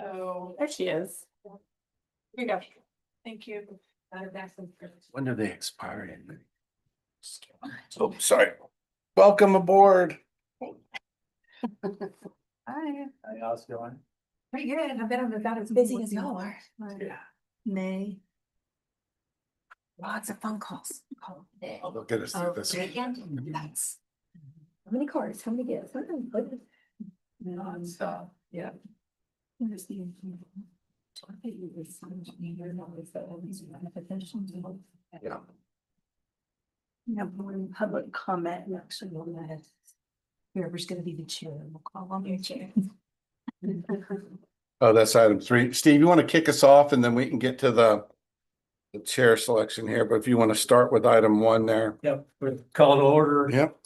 Oh, there she is. Here you go. Thank you. When do they expire? Oh, sorry. Welcome aboard. Hi. How's it going? Pretty good. I bet I'm about as busy as y'all are. Yeah. May. Lots of phone calls. They'll get us through this. That's. How many cards? How many gifts? Yeah. Yeah. We have one public comment actually on that. Whoever's gonna be the chair, we'll call on your chair. Oh, that's item 3. Steve, you want to kick us off and then we can get to the chair selection here, but if you want to start with item 1 there. Yep, we're called to order. Yep.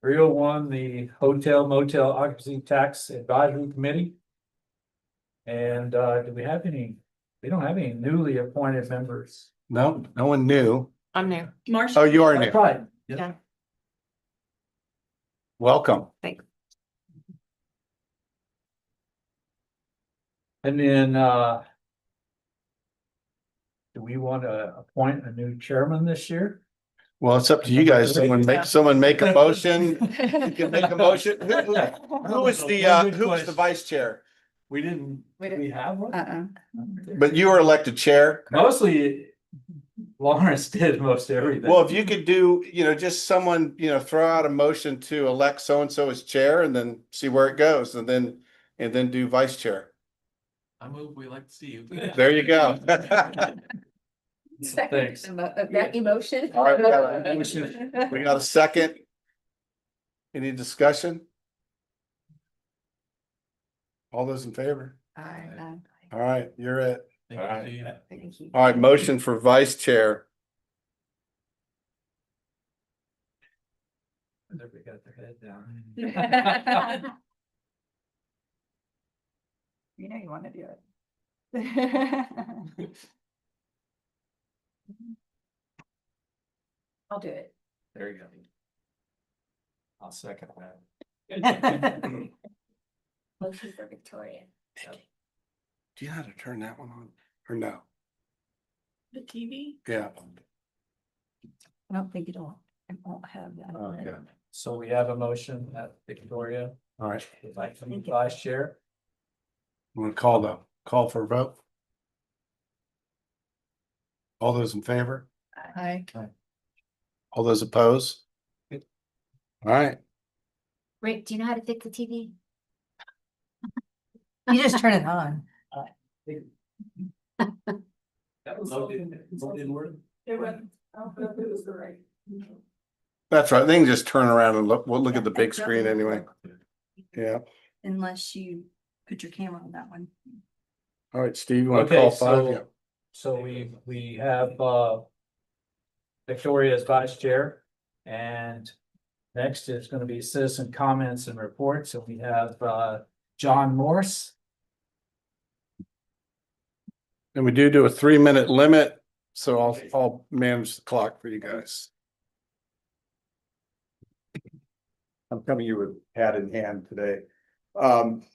301, the Hotel Motel Occupancy Tax Advisory Committee. And do we have any, we don't have any newly appointed members. No, no one knew. I'm new. Oh, you are new. Right. Yeah. Welcome. Thanks. And then do we want to appoint a new chairman this year? Well, it's up to you guys. Someone make a motion. You can make a motion. Who was the vice chair? We didn't, we have one? But you were elected chair. Mostly Lawrence did most everything. Well, if you could do, just someone, throw out a motion to elect so-and-so as chair and then see where it goes and then do vice chair. I move we like to see you. There you go. Thanks. That emotion. All right, we got a second. Any discussion? All those in favor? All right, you're it. Thank you, Steve. Thank you. All right, motion for vice chair. Everybody got their head down. You know you wanna do it. I'll do it. There you go. I'll second that. Motion for Victoria. Do you know how to turn that one on or no? The TV? Yeah. I don't think it won't have that. Okay. So we have a motion that Victoria All right. would like to be vice chair. I'm gonna call for a vote. All those in favor? Hi. All those opposed? All right. Rick, do you know how to fix the TV? You just turn it on. That was didn't work. It was, I don't know if it was the right. That's right. They can just turn around and look. We'll look at the big screen anyway. Yeah. Unless you put your camera on that one. All right, Steve, you want to Okay, call 5? Yeah. so we have Victoria as vice chair, and next is going to be citizen comments and reports. So we have John Morse. And we do a 3-minute limit, so I'll manage the clock for you guys. I'm coming to you with hat in hand today.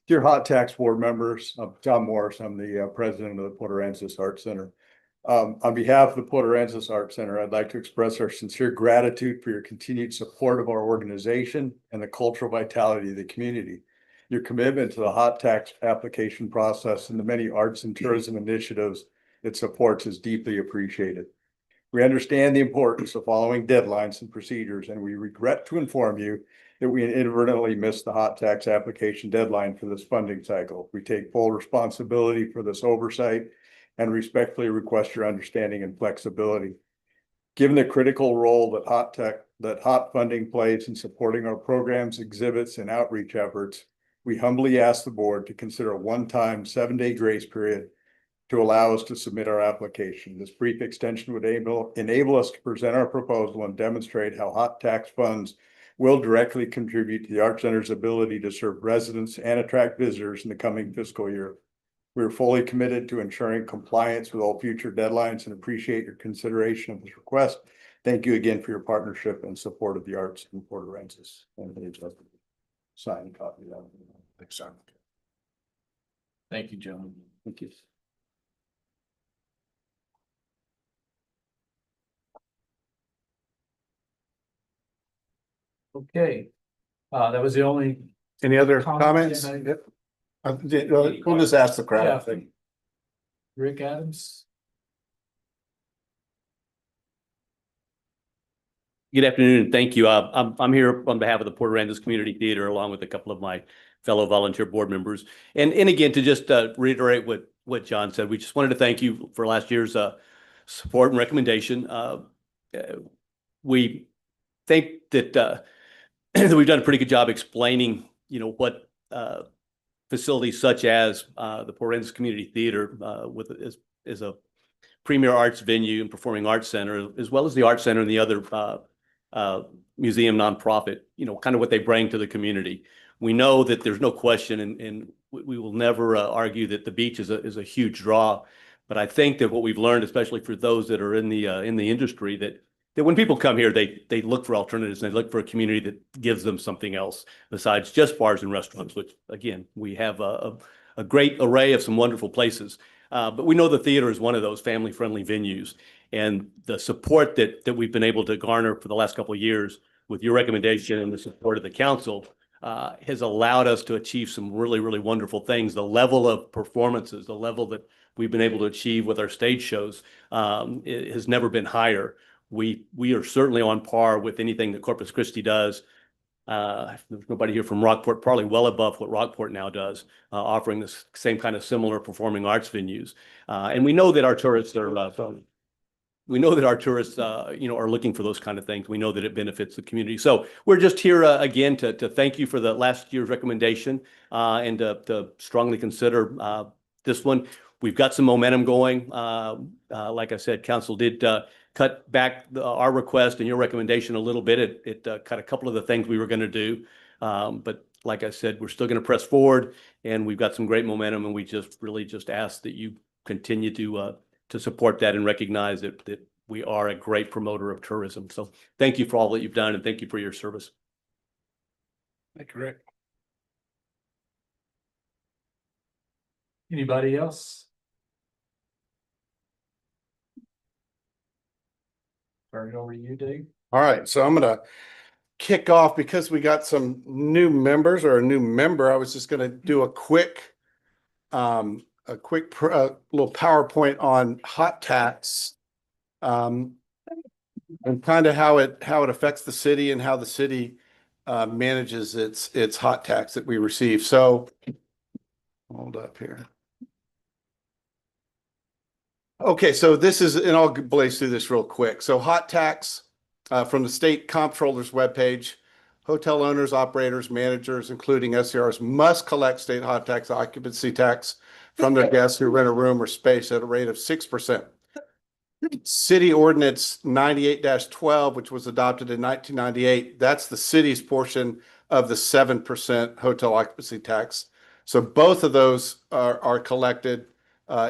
Dear Hot Tax Board members, I'm John Morris. I'm the president of the Port Aransas Arts Center. On behalf of the Port Aransas Arts Center, I'd like to express our sincere gratitude for your continued support of our organization and the cultural vitality of the community. Your commitment to the hot tax application process and the many arts and tourism initiatives it supports is deeply appreciated. We understand the importance of following deadlines and procedures, and we regret to inform you that we inadvertently missed the hot tax application deadline for this funding cycle. We take full responsibility for this oversight and respectfully request your understanding and flexibility. Given the critical role that hot funding plays in supporting our programs, exhibits, and outreach efforts, we humbly ask the board to consider a one-time 7-day grace period to allow us to submit our application. This brief extension would enable us to present our proposal and demonstrate how hot tax funds will directly contribute to the Arts Center's ability to serve residents and attract visitors in the coming fiscal year. We are fully committed to ensuring compliance with all future deadlines and appreciate your consideration of this request. Thank you again for your partnership and support of the arts in Port Aransas. And sign copy of that. Thanks, John. Thank you, John. Thank you. Okay, that was the only. Any other Comments? comments? Yeah, We'll just ask the Yeah. crowd. Rick Adams. Good afternoon, and thank you. I'm here on behalf of the Port Aransas Community Theater, along with a couple of my fellow volunteer board members. And again, to just reiterate what John said, we just wanted to thank you for last year's support and recommendation. We think that that we've done a pretty good job explaining, what facilities such as the Port Aransas Community Theater is a premier arts venue and performing arts center, as well as the Art Center and the other museum nonprofit, kind of what they bring to the community. We know that there's no question, and we will never argue that the beach is a huge draw. But I think that what we've learned, especially for those that are in the industry, that when people come here, they look for alternatives and they look for a community that gives them something else besides just bars and restaurants, which again, we have a great array of some wonderful places. But we know the theater is one of those family-friendly venues, and the support that we've been able to garner for the last couple of years with your recommendation and the support of the council has allowed us to achieve some really, really wonderful things. The level of performances, the level that we've been able to achieve with our stage shows it has never been higher. We are certainly on par with anything that Corpus Christi does. There's nobody here from Rockport, probably well above what Rockport now does, offering the same kind of similar performing arts venues. And we know that our tourists are, are looking for those kind of things. We know that it benefits the community. So we're just here again to thank you for the last year's recommendation and to strongly consider this one. We've got some momentum going. Like I said, council did cut back our request and your recommendation a little bit. It cut a couple of the things we were going to do. But like I said, we're still going to press forward, and we've got some great momentum, and we just really ask that you continue to support that and recognize that we are a great promoter of tourism. So thank you for all that you've done, and thank you for your service. Thank you, Rick. Anybody else? Turn it over to you, Dave. All right, so I'm gonna kick off because we got some new members or a new member. I was just gonna do a quick little PowerPoint on hot tax. And kind of how it affects the city and how the city manages its hot tax that we receive. So hold up here. Okay, so this is, and I'll blaze through this real quick. So hot tax from the state comptroller's webpage. Hotel owners, operators, managers, including SCRs, must collect state hot tax occupancy tax from their guests who rent a room or space at a rate of 6%. City Ordinance 98-12, which was adopted in 1998, that's the city's portion of the 7% hotel occupancy tax. So both of those are collected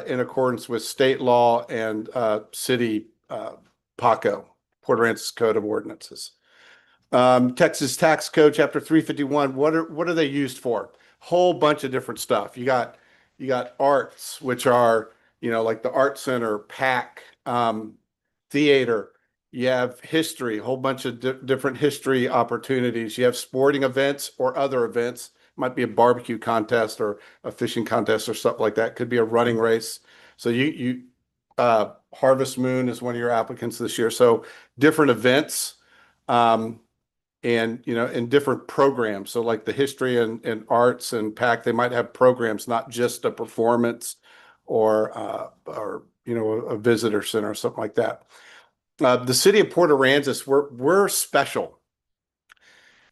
in accordance with state law and city PACO, Port Aransas Code of Ordinances. Texas Tax Code, Chapter 351. What are they used for? Whole bunch of different stuff. You got arts, which are like the Art Center, PAC, theater. You have history, a whole bunch of different history opportunities. You have sporting events or other events. Might be a barbecue contest or a fishing contest or something like that. Could be a running race. So Harvest Moon is one of your applicants this year. So different events, and in different programs. So like the history and arts and PAC, they might have programs, not just a performance or a visitor center or something like that. The city of Port Aransas, we're special.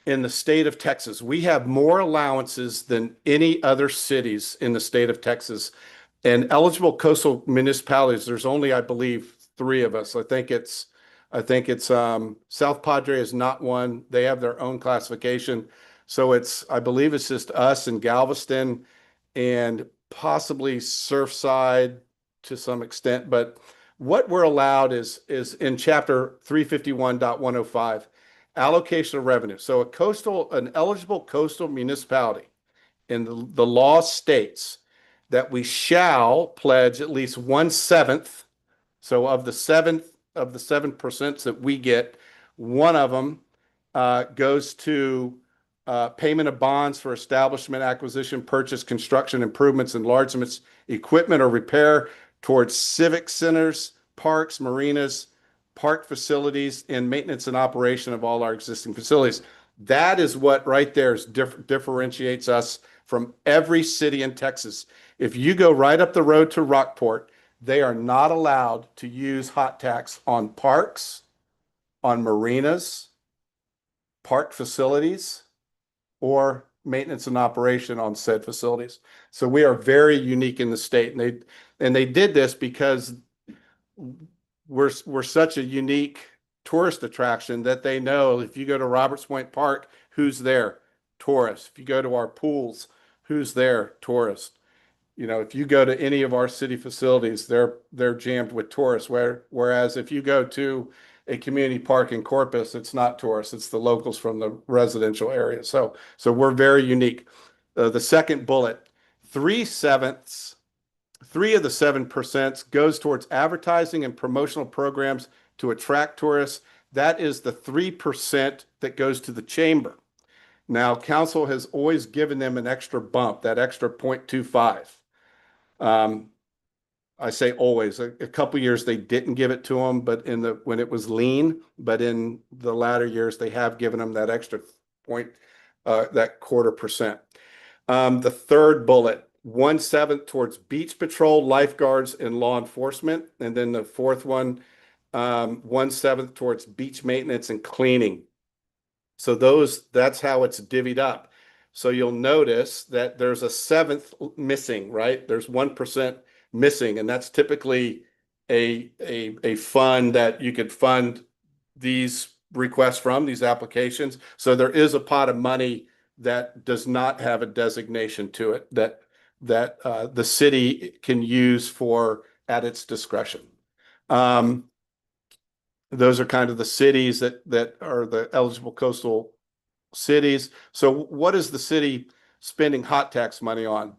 In the state of Texas, we have more allowances than any other cities in the state of Texas. And eligible coastal municipalities, there's only, I believe, 3 of us. I think it's South Padre is not one. They have their own classification. So I believe it's just us and Galveston and possibly Surfside to some extent. But what we're allowed is in chapter 351.105. Allocation of revenue. So an eligible coastal municipality in the law states that we shall pledge at least 1/7. So of the 7% that we get, one of them goes to payment of bonds for establishment, acquisition, purchase, construction, improvements, enlargements, equipment or repair towards civic centers, parks, marinas, park facilities, and maintenance and operation of all our existing facilities. That is what right there differentiates us from every city in Texas. If you go right up the road to Rockport, they are not allowed to use hot tax on parks, on marinas, park facilities, or maintenance and operation on said facilities. So we are very unique in the state, and they did this because we're such a unique tourist attraction that they know if you go to Roberts Point Park, who's there? Tourists. If you go to our pools, who's there? Tourists. You know, if you go to any of our city facilities, they're jammed with tourists. Whereas if you go to a community park in Corpus, it's not tourists, it's the locals from the residential area. So we're very unique. The second bullet, 3/7, 3 of the 7% goes towards advertising and promotional programs to attract tourists. That is the 3% that goes to the chamber. Now, council has always given them an extra bump, that extra 0.25. I say always. A couple years they didn't give it to them, but when it was lean, but in the latter years they have given them that extra that 1/4%. The third bullet, 1/7 towards beach patrol, lifeguards, and law enforcement, and then the fourth one, 1/7 towards beach maintenance and cleaning. So that's how it's divvied up. So you'll notice that there's a 7th missing, right? There's 1% missing, and that's typically a fund that you could fund these requests from, these applications. So there is a pot of money that does not have a designation to it that the city can use for at its discretion. Those are kind of the cities that are the eligible coastal cities. So what is the city spending hot tax money on?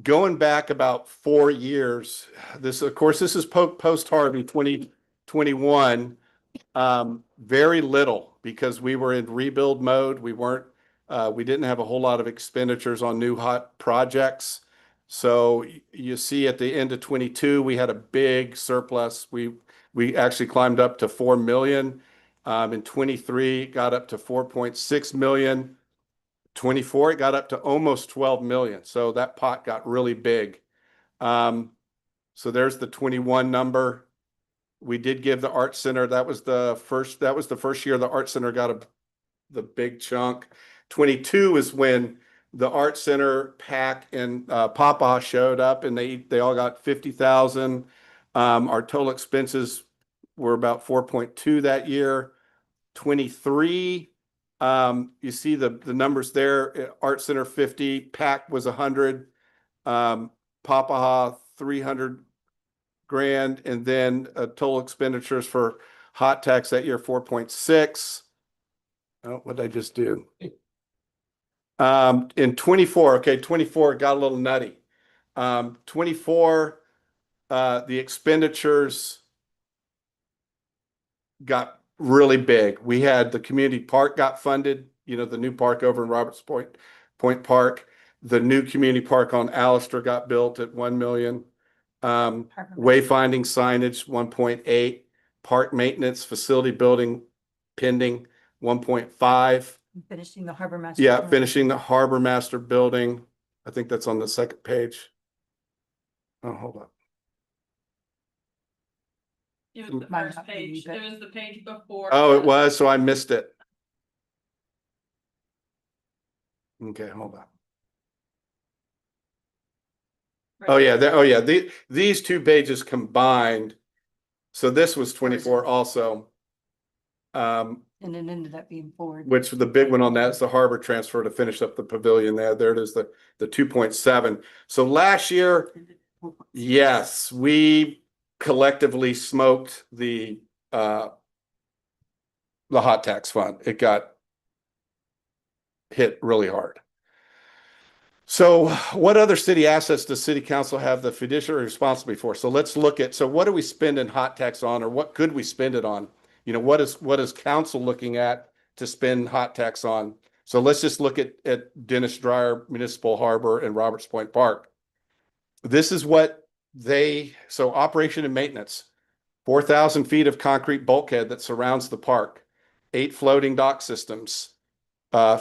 Going back about 4 years, this is post Harvey 2021. Very little because we were in rebuild mode. We didn't have a whole lot of expenditures on new hot projects. So you see at the end of 22, we had a big surplus. We actually climbed up to 4 million. In 23, it got up to 4.6 million. 24, it got up to almost 12 million. So that pot got really big. So there's the 21 number. We did give the Art Center. That was the first year the Art Center got the big chunk. 22 is when the Art Center, PAC, and Papa showed up, and they all got 50,000. Our total expenses were about 4.2 that year. 23, you see the numbers there. Art Center 50, PAC was 100, Papa 300 grand, and then total expenditures for hot tax that year 4.6. Oh, what did I just do? In 24, okay, 24 got a little nutty. 24, the expenditures got really big. We had the community park got funded, the new park over in Roberts Point Park. The new community park on Allister got built at 1 million. Wayfinding signage, 1.8. Park maintenance, facility building pending, 1.5. Finishing the harbor master. Yeah, plan. finishing the harbor master building. I think that's on the second page. Oh, hold on. It was the Might first not be, page, but- it was the page before. Oh, it was, so I missed it. Okay, hold on. Oh, yeah, these two pages combined. So this was 24 also. And it ended up being forward. Which the big one on that is the harbor transfer to finish up the pavilion there. There it is, the 2.7. So last year, yes, we collectively smoked the hot tax fund. It got hit really hard. So what other city assets does city council have the fiduciary responsibility for? So let's look at, so what are we spending hot tax on, or what could we spend it on? You know, what is council looking at to spend hot tax on? So let's just look at Dennis Dryer Municipal Harbor and Roberts Point Park. This is what so operation and maintenance, 4,000 feet of concrete bulkhead that surrounds the park, 8 floating dock systems,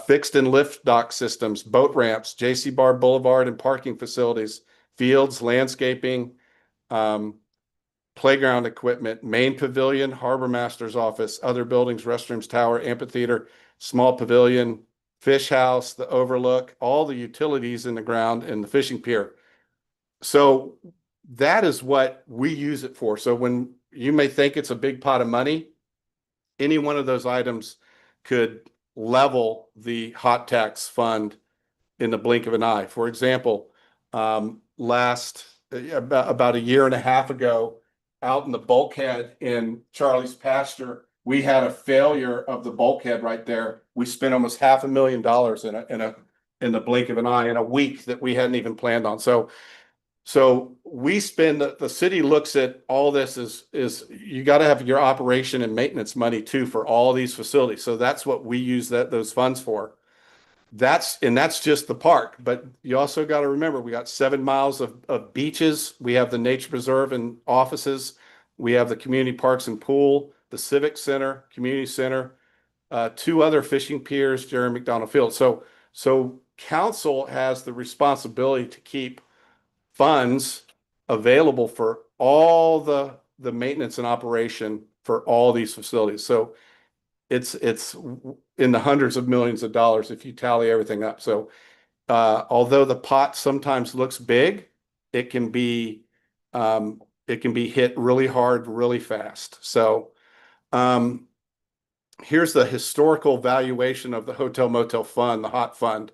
fixed and lift dock systems, boat ramps, J.C. Bar Boulevard and parking facilities, fields, landscaping, playground equipment, main pavilion, harbor master's office, other buildings, restrooms, tower, amphitheater, small pavilion, fish house, the overlook, all the utilities in the ground, and the fishing pier. So that is what we use it for. So when you may think it's a big pot of money, any one of those items could level the hot tax fund in the blink of an eye. For example, about a year and a half ago, out in the bulkhead in Charlie's pasture, we had a failure of the bulkhead right there. We spent almost $500,000 in the blink of an eye in a week that we hadn't even planned on. So we spend, the city looks at all this is you got to have your operation and maintenance money too for all these facilities. So that's what we use those funds for. That's just the park, but you also got to remember we got 7 miles of beaches. We have the nature preserve and offices. We have the community parks and pool, the civic center, community center, 2 other fishing piers, Jerry McDonald Field. So council has the responsibility to keep funds available for all the maintenance and operation for all these facilities. So it's in the hundreds of millions of dollars if you tally everything up. So although the pot sometimes looks big, it can be hit really hard, really fast. So here's the historical valuation of the hotel motel fund, the hot fund.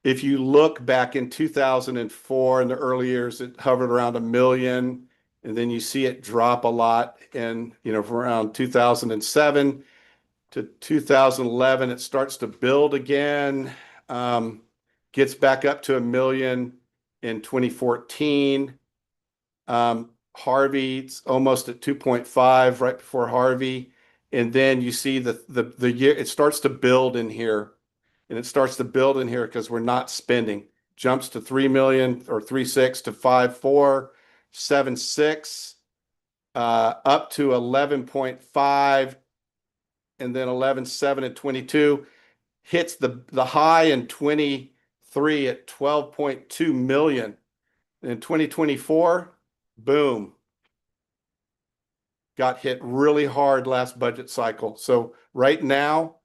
If you look back in 2004, in the early years, it hovered around $1 million, and then you see it drop a lot. And, from around 2007 to 2011, it starts to build again, gets back up to $1 million in 2014. Harvey's almost at 2.5 right before Harvey. And then you see the year, it starts to build in here. And it starts to build in here because we're not spending. Jumps to 3 million or 3.6 to 5.4, 7.6, up to 11.5, and then 11.7 at 22. Hits the high in 23 at 12.2 million. In 2024, boom. Got hit really hard last budget cycle. So right now,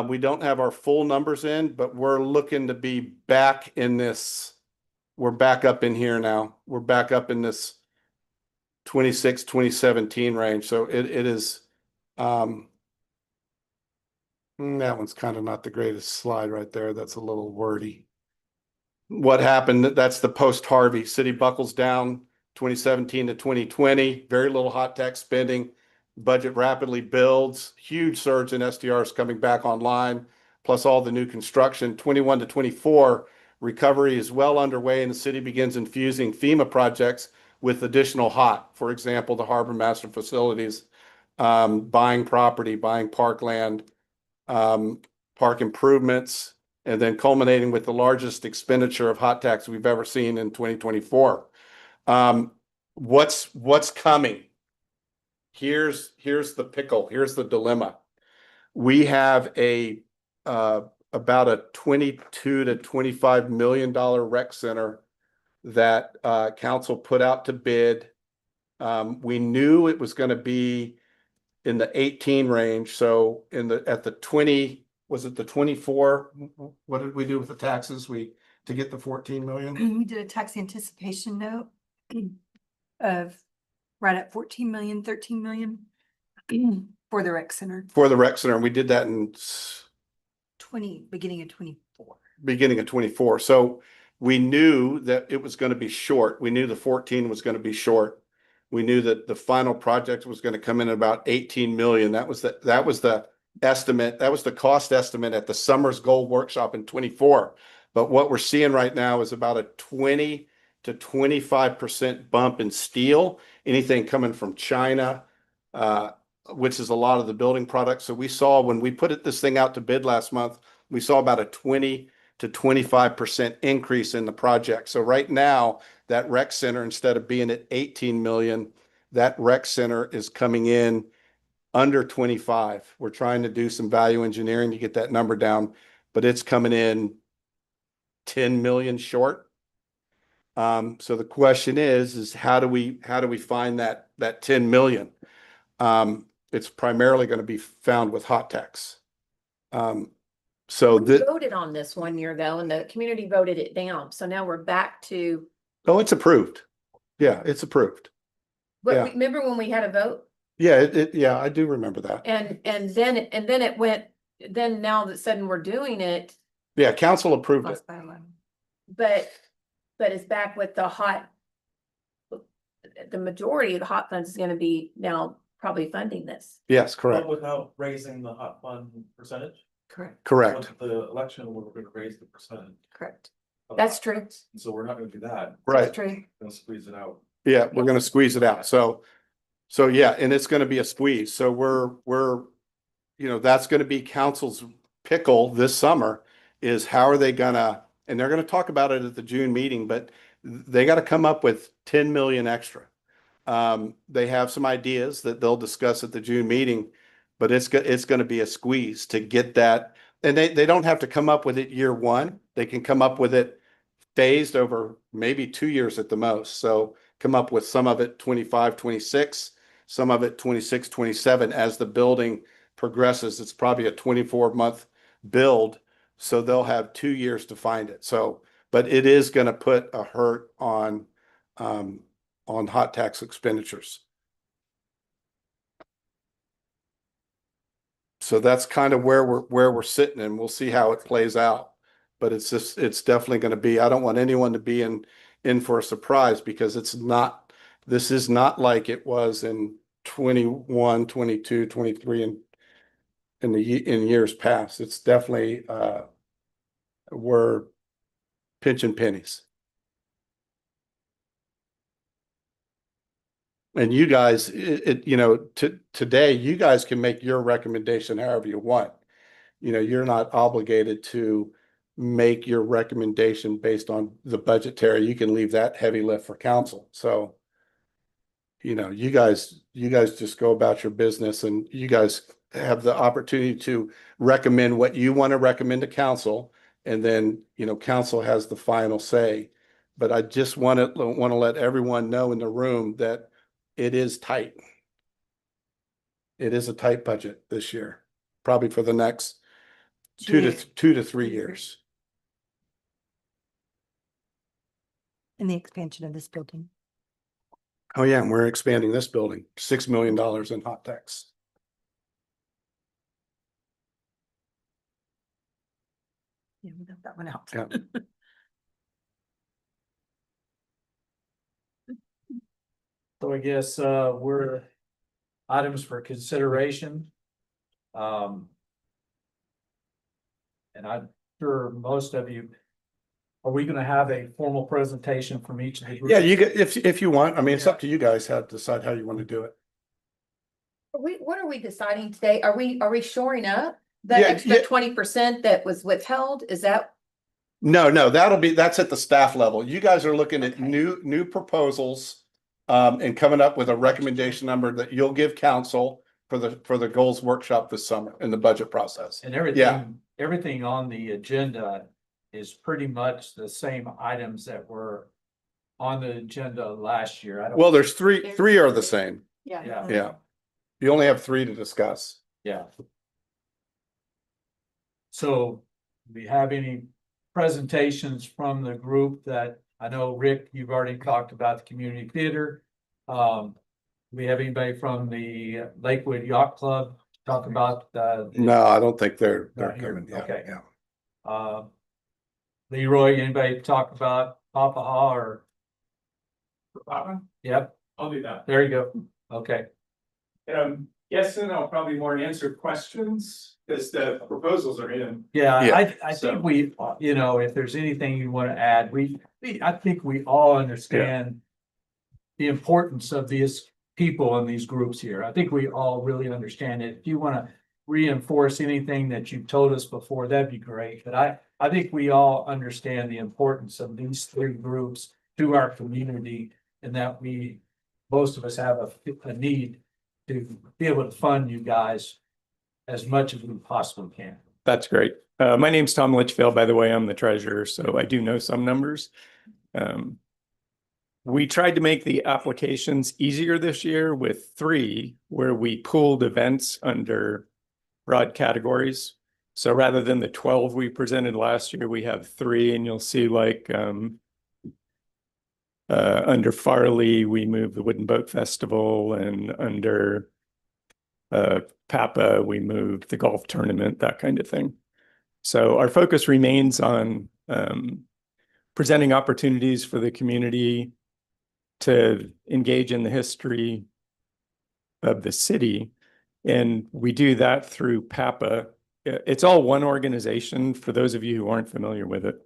we don't have our full numbers in, but we're looking to be back in this. We're back up in here now. We're back up in this 2017 range. So it is, that one's kind of not the greatest slide right there. That's a little wordy. What happened? That's the post Harvey. City buckles down 2017 to 2020. Very little hot tax spending. Budget rapidly builds, huge surge in SDRs coming back online, plus all the new construction. 21 to 24, recovery is well underway and the city begins infusing FEMA projects with additional hot. For example, the harbor master facilities, buying property, buying parkland, park improvements, and then culminating with the largest expenditure of hot tax we've ever seen in 2024. What's coming? Here's the pickle. Here's the dilemma. We have about a $22 to $25 million rec center that council put out to bid. We knew it was going to be in the 18 range. So at the 20, was it the 24? What did we do with the taxes? To get the 14 million? We did a tax anticipation note of right at 14 million, 13 million for the rec center. For the rec center. And we did that in beginning of 24. Beginning of 24. So we knew that it was going to be short. We knew the 14 was going to be short. We knew that the final project was going to come in at about 18 million. That was the estimate. That was the cost estimate at the Summers Gold Workshop in 24. But what we're seeing right now is about a 20 to 25% bump in steel, anything coming from China, which is a lot of the building products. So we saw when we put this thing out to bid last month, we saw about a 20 to 25% increase in the project. So right now, that rec center, instead of being at 18 million, that rec center is coming in under 25. We're trying to do some value engineering to get that number down, but it's coming in 10 million short. So the question is how do we find that 10 million? It's primarily going to be found with hot tax. So We voted on this one year though, and the community voted it down. So now we're back to, oh, it's approved. Yeah, it's approved. but Yeah. remember when we had a vote? Yeah, yeah, I do remember that. And then it went, then now that sudden we're doing it, Yeah, council approved it. Lost by 11. but it's back with the hot. The majority of the hot funds is gonna be now probably funding this. Yes, But correct, without raising the hot fund percentage. Correct, correct, With the election, we're gonna raise the percentage. Correct. of That's hot true. tax. And so we're not gonna do that, right. That's true. gonna squeeze it out. Yeah, we're gonna squeeze it out. So yeah, and it's gonna be a squeeze. So we're, that's gonna be council's pickle this summer is how are they gonna, and they're gonna talk about it at the June meeting, but they gotta come up with 10 million extra. They have some ideas that they'll discuss at the June meeting, but it's gonna be a squeeze to get that. And they don't have to come up with it year one. They can come up with it phased over maybe 2 years at the most. So come up with some of it 25, 26, some of it 26, 27 as the building progresses. It's probably a 24-month build. So they'll have 2 years to find it. So, but it is going to put a hurt on hot tax expenditures. So that's kind of where we're sitting, and we'll see how it plays out. But it's definitely going to be, I don't want anyone to be in for a surprise because this is not like it was in 21, 22, 23 and in years past. It's definitely, we're pinching pennies. And you guys, today, you guys can make your recommendation however you want. You're not obligated to make your recommendation based on the budgetary. You can leave that heavy lift for council. So, you guys just go about your business and you guys have the opportunity to recommend what you want to recommend to council. And then, council has the final say. But I just want to let everyone know in the room that it is tight. It is a tight budget this year, probably for the next 2 to 3 years. In the expansion of this building. Oh yeah, and we're expanding this building, $6 million in hot tax. Yeah, we got that one out. Yeah. So I guess we're items for consideration. And I'm sure most of you, are we gonna have a formal presentation from each of the groups? Yeah, if you want, I mean, it's up to you guys how to decide how you want to do it. What are we deciding today? Are we shoring up Yeah, the extra yeah. 20% that was withheld? Is that? No, that's at the staff level. You guys are looking at Okay. new proposals and coming up with a recommendation number that you'll give council for the goals workshop this summer in the budget process. And Yeah. everything on the agenda is pretty much the same items that were on the agenda last year. I don't. Well, there's three are the same. Yeah, Yeah. You only have 3 to discuss. yeah. So, do we have any presentations from the group that, I know, Rick, you've already talked about the community theater. Do we have anybody from the Lakewood Yacht Club talk about No, I don't think they're Not here. coming. Yeah, Okay. yeah. Leroy, anybody talk about Papaha or? Yep, I'll do that. there you go. Okay. Yeah, Yes and no, probably more answer questions, because the proposals are in. Yeah, Yeah, I so- think we, if there's anything you want to add, I think we all understand the importance of these people and these groups here. I think we all really understand it. If you want to reinforce anything that you've told us before, that'd be great. But I think we all understand the importance of these three groups to our community, and that most of us have a need to be able to fund you guys as much as we possibly can. That's great. My name's Tom Litchfield, by the way. I'm the treasurer, so I do know some numbers. We tried to make the applications easier this year with 3, where we pooled events under broad categories. So rather than the 12 we presented last year, we have 3, and you'll see like under Farley, we moved the Wooden Boat Festival, and under Papa, we moved the golf tournament, that kind of thing. So our focus remains on presenting opportunities for the community to engage in the history of the city. And we do that through Papa. It's all one organization for those of you who aren't familiar with it.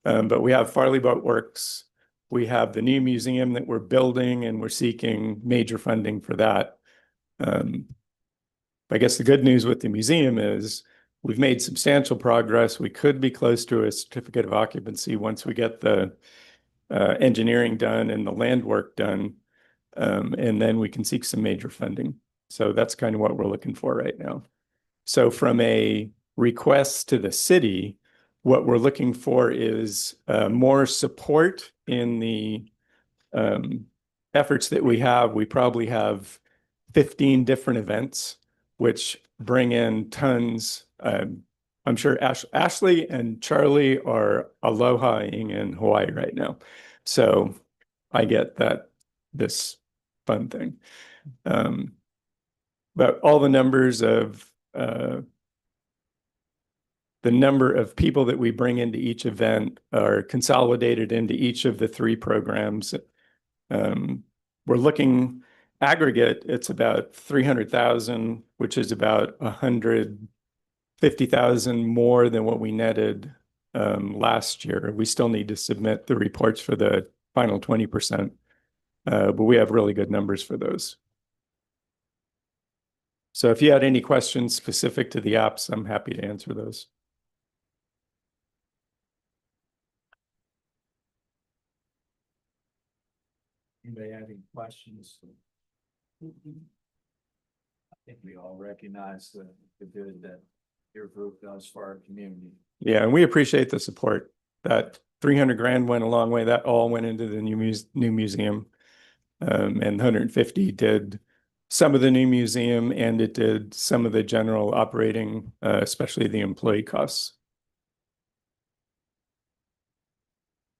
But we have Farley Boat Works. We have the new museum that we're building, and we're seeking major funding for that. I guess the good news with the museum is we've made substantial progress. We could be close to a certificate of occupancy once we get the engineering done and the land work done. And then we can seek some major funding. So that's kind of what we're looking for right now. So from a request to the city, what we're looking for is more support in the efforts that we have. We probably have 15 different events, which bring in tons. I'm sure Ashley and Charlie are aloha-ing in Hawaii right now. So I get this fun thing. But all the numbers of the number of people that we bring into each event are consolidated into each of the 3 programs. We're looking aggregate, it's about 300,000, which is about 150,000 more than what we netted last year. We still need to submit the reports for the final 20%, but we have really good numbers for those. So if you had any questions specific to the apps, I'm happy to answer those. Anybody have any questions? I think we all recognize the good that your group does for our community. Yeah, and we appreciate the support. That 300 grand went a long way. That all went into the new museum. And 150 did some of the new museum, and it did some of the general operating, especially the employee costs.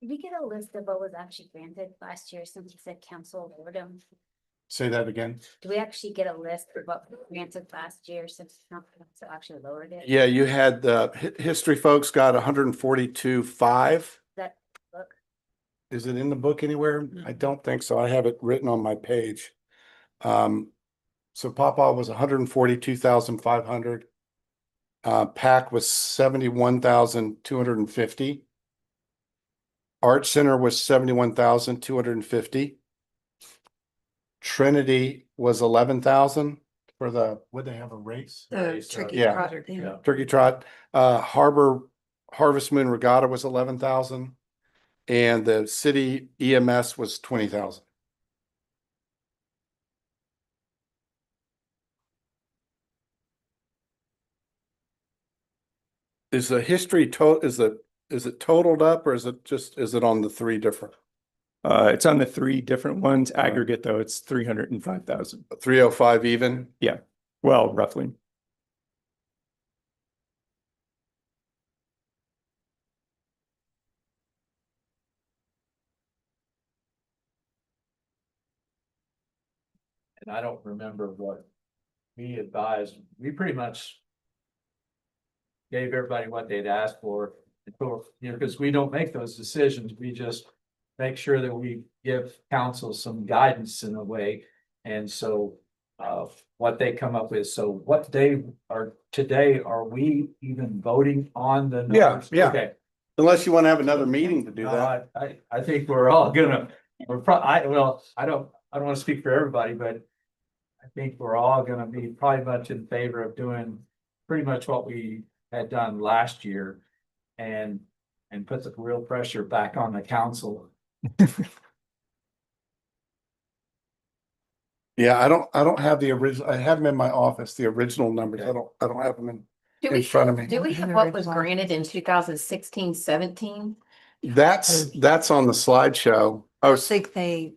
Did we get a list of what was actually granted last year since you said council awarded them? say that again. Do we actually get a list of what was granted last year since council actually lowered it? Yeah, you had the history folks got 142.5. That look, Is it in the book anywhere? I don't think so. I have it written on my page. So Papa was 142,500. PAC was 71,250. Art Center was 71,250. Trinity was 11,000 for would they have a race? The turkey Yeah. trot thing. Yeah. Turkey Trot. Harvest Moon Regatta was 11,000. And the city EMS was 20,000. Is the history is it totaled up, or is it on the 3 different? It's on the 3 different ones. Aggregate though, it's 305,000. 305 even? Well, roughly. And I don't remember what we advised. We pretty much gave everybody what they'd asked for. Because we don't make those decisions. We just make sure that we give council some guidance in a way. And so of what they come up with. So what today, are we even voting on the Yeah, numbers? yeah. Okay. Unless you want to have another meeting to do No, that. I think we're all gonna, I don't want to speak for everybody, but I think we're all gonna be probably much in favor of doing pretty much what we had done last year and put the real pressure back on the council. Yeah, I don't have the original, I have them in my office, the original numbers. I don't have them in front of me. Do we have what was granted in 2016, 17? That's on the slideshow. I Oh, think they.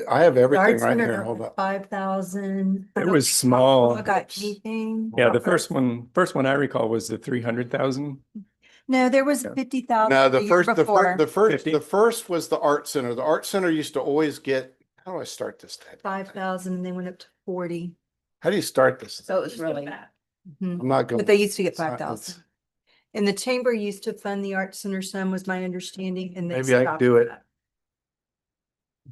I have the everything Arts right Center here. got Hold up. 5,000. It was small. I got anything? Yeah, the first one I recall was the 300,000. No, there was Yeah. 50,000. No, the year before. the first was the Art Center. The Art Center used to always get, how do I start this? 5,000 and they went up to 40. How do you start this? So it was really, Mhm. I'm not going. But they used to get it's not- 5,000. And the chamber used to fund the Art Center some, was my understanding, and they Maybe I could stopped do it. that.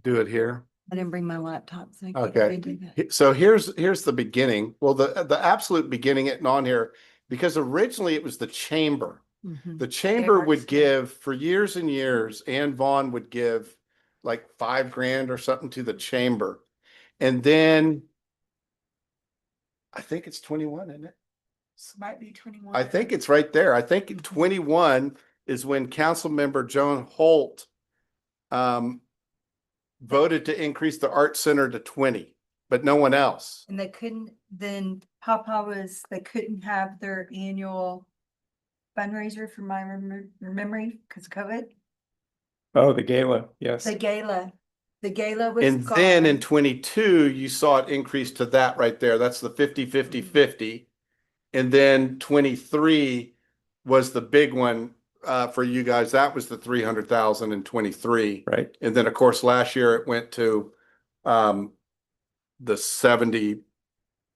Do it here. I didn't bring my laptop, so I can't Okay. really do that. So here's the beginning. Well, the absolute beginning it on here, because originally it was the chamber. Mhm. The chamber Arts would Center. give for years and years, Ann Vaughn would give like $5,000 or something to the chamber. And then I think it's 21, isn't it? Might be 21. I think it's right there. I think in 21 is when council member Joan Holt voted to increase the Art Center to 20, but no one else. And they couldn't, then they couldn't have their annual fundraiser for my memory because of COVID. Oh, the gala, yes. The gala was And then in gone. 22, you saw it increase to that right there. That's the 50-50-50. And then 23 was the big one for you guys. That was the 300,000 in 23. Right. And then of course, last year it went to the 70,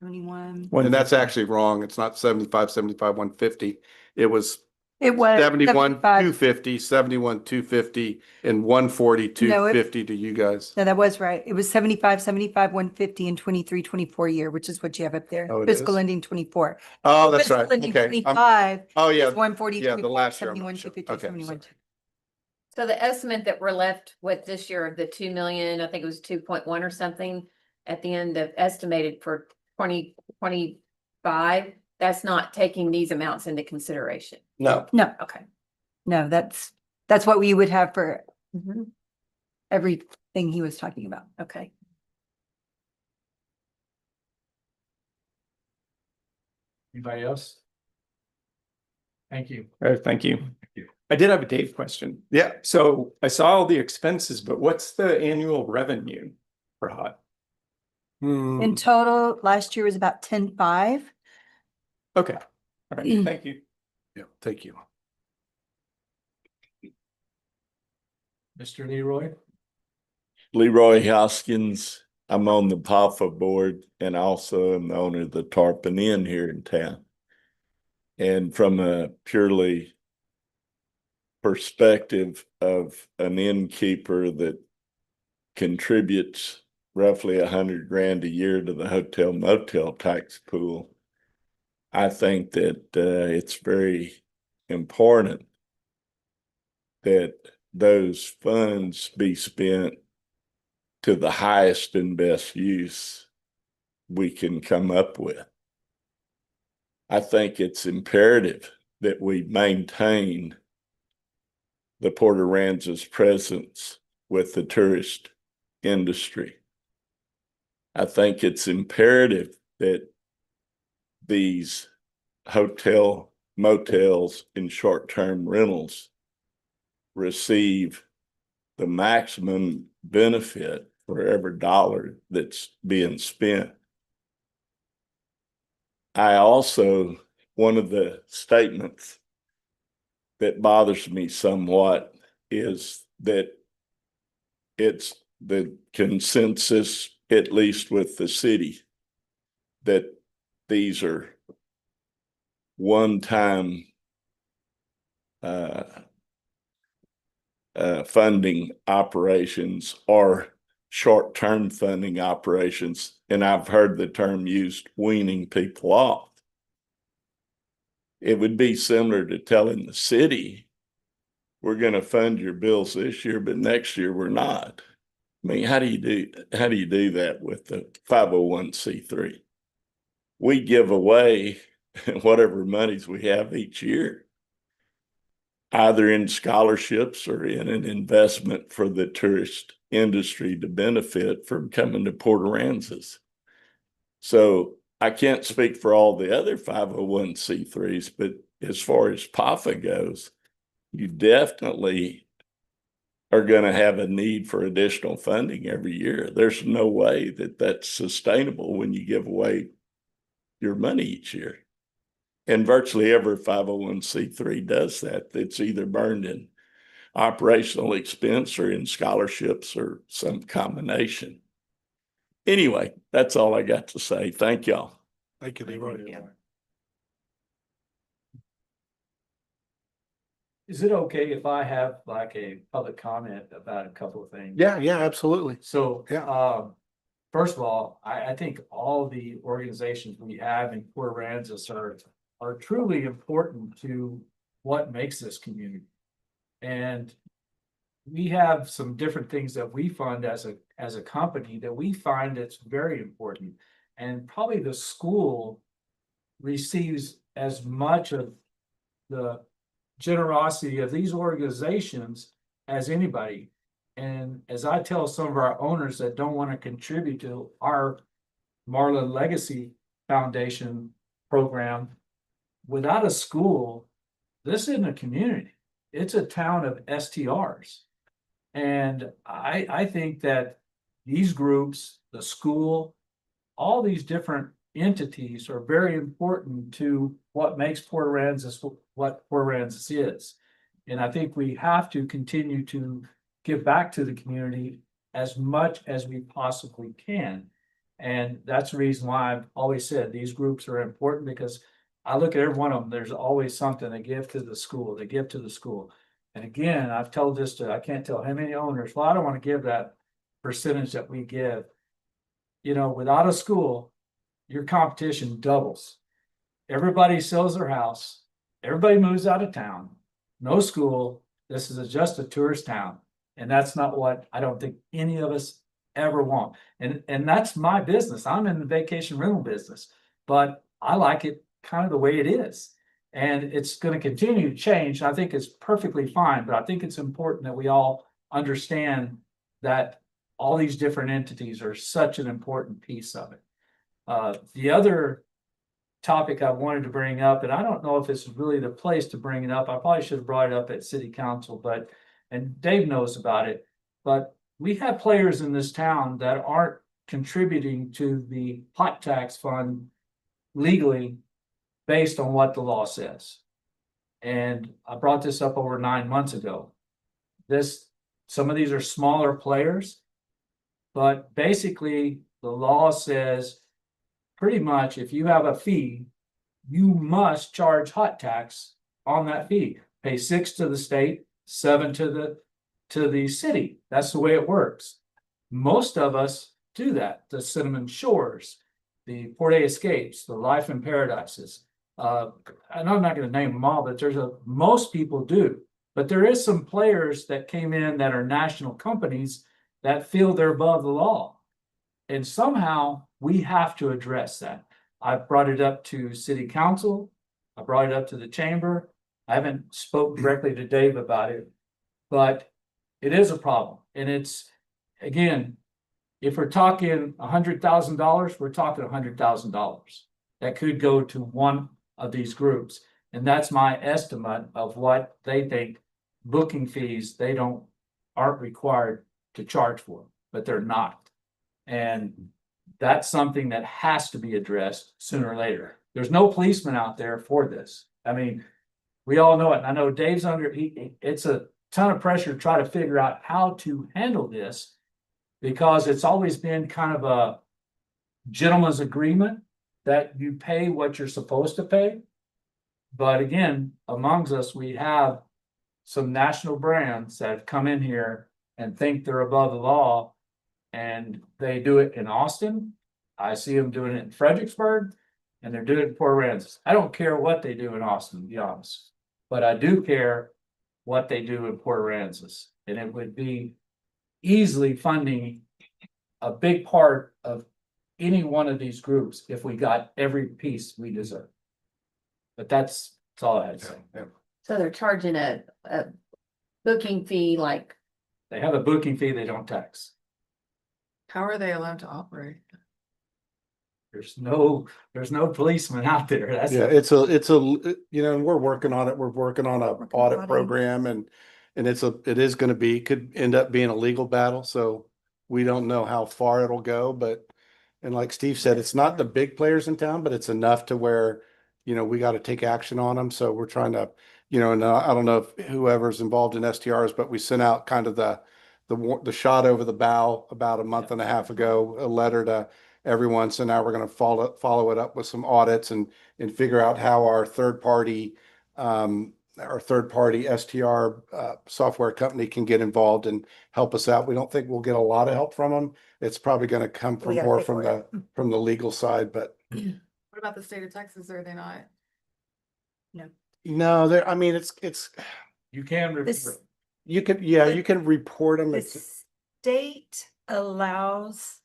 21. and that's actually wrong. It's not 75, 150. It was It was 71, 75. 250, 71, 250, and 140, 250 to you guys. No, that was right. It was 75, 150 and 23, 24 year, which is what you have up there. Oh, it Fiscal is? ending 24. Oh, that's Fiscal right. ending Okay. 25 Oh, yeah. is 140. Yeah, the last year I'm not 71, sure. 250, Okay, 71. so the estimate that we're left with this year of the 2 million, I think it was 2.1 or something at the end of estimated for 2025. That's not taking these amounts into consideration. No. No, Okay. no, that's what we would have for Mhm. everything he was talking about. Okay. Anybody else? Thank you. Thank you. I did have a Dave question. Yeah. So I saw all the expenses, but what's the annual revenue for HOT? In total, last year was about 10.5. Okay. All right. Thank you. Yeah, thank you. Mr. Leroy? Leroy Hoskins. I'm on the PAFA board and also am the owner of the Tarpon Inn here in town. And from a purely perspective of an innkeeper that contributes roughly $100,000 a year to the hotel motel tax pool, I think that it's very important that those funds be spent to the highest and best use we can come up with. I think it's imperative that we maintain the Port Aransas presence with the tourist industry. I think it's imperative that these hotel motels and short-term rentals receive the maximum benefit for every dollar that's being spent. I also, one of the statements that bothers me somewhat is that it's the consensus, at least with the city, that these are one-time funding operations or short-term funding operations, and I've heard the term used, weaning people off. It would be similar to telling the city, we're gonna fund your bills this year, but next year we're not. I mean, how do you do that with the 501c3? We give away whatever monies we have each year, either in scholarships or in an investment for the tourist industry to benefit from coming to Port Aransas. So I can't speak for all the other 501c3s, but as far as PAFA goes, you definitely are going to have a need for additional funding every year. There's no way that that's sustainable when you give away your money each year. And virtually every 501c3 does that. It's either burned in operational expense or in scholarships or some combination. Anyway, that's all I got to say. Thank y'all. Thank you, Leroy. Is it okay if I have like a public comment about a couple of things? Yeah, absolutely. So, Yeah. first of all, I think all the organizations we have in Port Aransas are truly important to what makes this community. And we have some different things that we fund as a company that we find it's very important. And probably the school receives as much of the generosity of these organizations as anybody. And as I tell some of our owners that don't want to contribute to our Marlin Legacy Foundation program, without a school, this isn't a community. It's a town of STRs. And I think that these groups, the school, all these different entities are very important to what makes Port Aransas what Port Aransas is. And I think we have to continue to give back to the community as much as we possibly can. And that's the reason why I've always said these groups are important, because I look at every one of them, there's always something they give to the school, they give to the school. And again, I've told this to, I can't tell how many owners, well, I don't want to give that percentage that we give. You know, without a school, your competition doubles. Everybody sells their house, everybody moves out of town, no school, this is just a tourist town. And that's not what I don't think any of us ever want. And that's my business. I'm in the vacation rental business, but I like it kind of the way it is. And it's going to continue to change. I think it's perfectly fine, but I think it's important that we all understand that all these different entities are such an important piece of it. The other topic I wanted to bring up, and I don't know if this is really the place to bring it up. I probably should have brought it up at City Council, and Dave knows about it, but we have players in this town that aren't contributing to the hot tax fund legally based on what the law says. And I brought this up over 9 months ago. Some of these are smaller players, but basically the law says pretty much if you have a fee, you must charge hot tax on that fee. Pay 6 to the state, 7 to the city. That's the way it works. Most of us do that. The Cinnamon Shores, the Port A Escapes, the Life in Paradises. And I'm not going to name them all, but most people do. But there is some players that came in that are national companies that feel they're above the law. And somehow we have to address that. I've brought it up to City Council. I brought it up to the chamber. I haven't spoken directly to Dave about it, but it is a problem. And it's, again, if we're talking $100,000, we're talking $100,000 that could go to one of these groups. And that's my estimate of what they think booking fees aren't required to charge for, but they're not. And that's something that has to be addressed sooner or later. There's no policeman out there for this. I mean, we all know it. And I know Dave's it's a ton of pressure to try to figure out how to handle this, because it's always been kind of a gentleman's agreement that you pay what you're supposed to pay. But again, amongst us, we have some national brands that have come in here and think they're above the law. And they do it in Austin. I see them doing it in Fredericksburg. And they're doing it in Port Aransas. I don't care what they do in Austin, to be honest. But I do care what they do in Port Aransas. And it would be easily funding a big part of any one of these groups if we got every piece we deserve. But that's all I had to say. So they're charging a booking fee like, They have a booking fee they don't tax. How are they allowed to operate? There's no policeman out there. That's Yeah, it's a, you know, and we're working on it. We're working on a Working audit on it. program and it is gonna be, could end up being a legal battle, so we don't know how far it'll go, but and like Steve said, it's not the big players in town, but it's enough to where, you know, we got to take action on them. So we're trying to, you know, and I don't know if whoever's involved in STRs, but we sent out kind of the shot over the bow about a month and a half ago, a letter to everyone. So now we're going to follow it up with some audits and figure out how our third party STR software company can get involved and help us out. We don't think we'll get a lot of help from them. It's probably going to come from We gotta more pay from for the legal side, but What about the state of Texas? Are they not? no, there, I mean, it's, You can. This- you can report them. The It's, state allows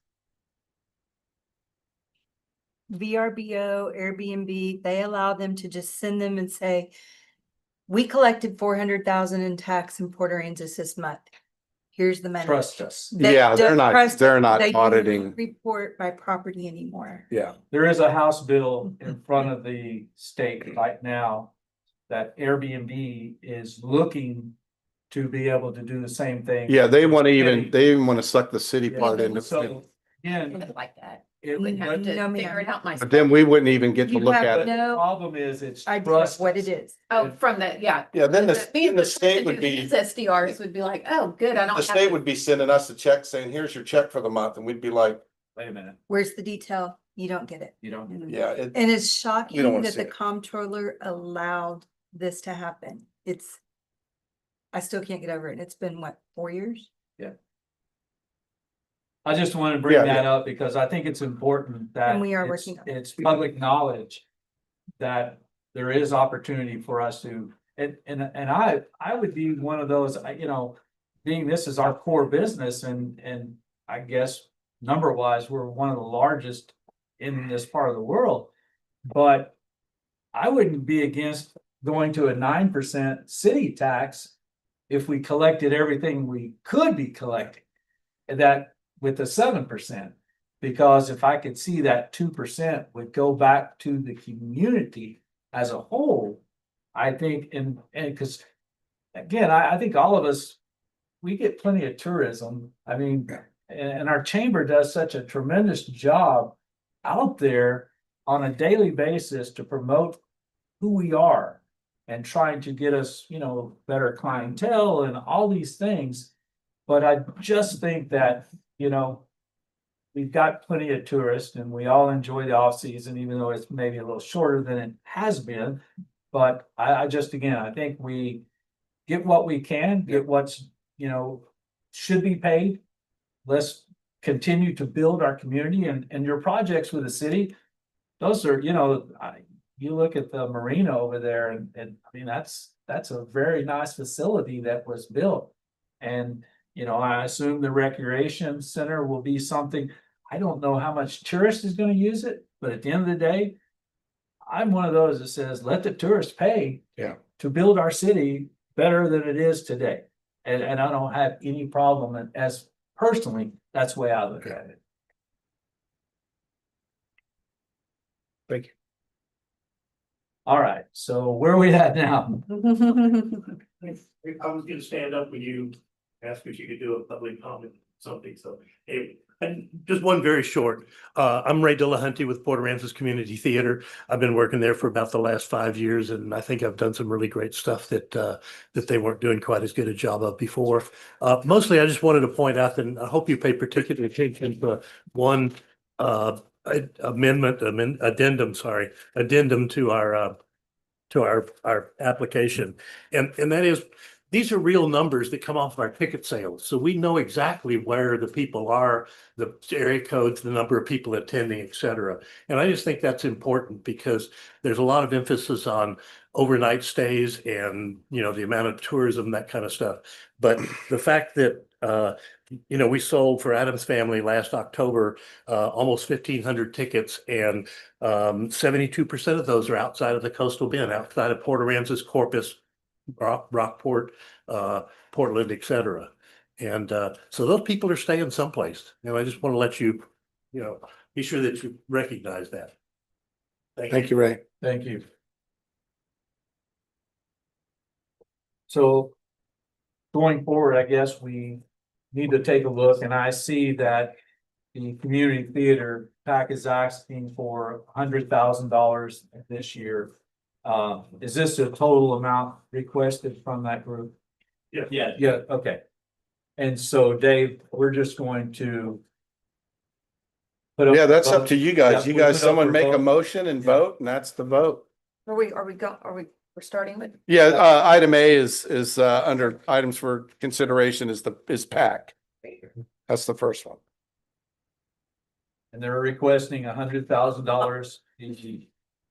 VRBO, Airbnb, they allow them to just send them and say, we collected 400,000 in tax in Port Aransas this month. Here's the money. Trust us. They Yeah, they're don't not- trust they're it. not They do auditing. Report by property anymore. yeah. There is a House bill in front of the state right now that Airbnb is looking to be able to do the same thing. Yeah, they want to City. they even want to suck the city Yeah. part into it. So, again, like that. it Wouldn't have No, to ma'am. figure it out But myself. then we wouldn't even get to You look have at but it. the no problem is it's idea trust. what it is. Oh, from the, yeah. Yeah, then the The state would be, these SDRs would be like, oh, good, I don't the have. state to- would be sending us a check saying, here's your check for the month. And we'd be like, Wait a minute, Where's the detail? You don't get it. you don't. yeah, it, And it's We don't shocking wanna that see the it. comptroller allowed this to happen. I still can't get over it. It's been what, 4 years? I just wanted to bring Yeah, that up because I think it's important that. And we are it's- working on it. It's public knowledge that there is opportunity for us to, and I would be one of those, you know, being this is our core business and I guess number wise, we're one of the largest in this part of the world. But I wouldn't be against going to a 9% city tax if we collected everything we could be collecting. And that with the 7%, because if I could see that 2% would go back to the community as a whole, I think, and because again, I think all of us, we get plenty of tourism. I mean, and our chamber does such a tremendous job out there on a daily basis to promote who we are and trying to get us, you know, better clientele and all these things. But I just think that, you know, we've got plenty of tourists and we all enjoy the off season, even though it's maybe a little shorter than it has been. But I just, again, I think we get what we can, get what's, you know, should be paid. Let's continue to build our community and your projects with the city. Those are, you know, you look at the marina over there and I mean, that's a very nice facility that was built. And, you know, I assume the recreation center will be something, I don't know how much tourist is gonna use it, but at the end of the day, I'm one of those that says, let the tourists pay. Yeah. To build our city better than it is today. And I don't have any problem, and as personally, that's the way I look at it. Thank you. All right, so where are we at now? I was gonna stand up when you asked if you could do a public comment, something, so, hey, and just one very short. I'm Ray Dillahunty with Port Aransas Community Theater. I've been working there for about the last 5 years, and I think I've done some really great stuff that they weren't doing quite as good a job of before. Mostly, I just wanted to point out that, and I hope you pay particular attention to one addendum to our application. And that is, these are real numbers that come off of our ticket sales. So we know exactly where the people are, the area codes, the number of people attending, et cetera. And I just think that's important because there's a lot of emphasis on overnight stays and, you know, the amount of tourism, that kind of stuff. But the fact that, you know, we sold for Adam's Family last October, almost 1,500 tickets, and 72% of those are outside of the coastal bend, outside of Port Aransas, Corpus, Rockport, Portland, et cetera. And so those people are staying someplace. And I just want to let you, you know, be sure that you recognize that. Thank you, Ray. Thank you. So going forward, I guess we need to take a look, and I see that the community theater PAC is asking for $100,000 this year. Is this a total amount requested from that group? Yeah. Yeah, okay. And so Dave, we're just going to. Yeah, that's up to you guys. Yeah, You we'll guys, put up someone for make a vote. motion and vote, and that's the vote. We're starting with? Yeah, item A is under items for consideration is PAC. That's the first one. And they're requesting $100,000.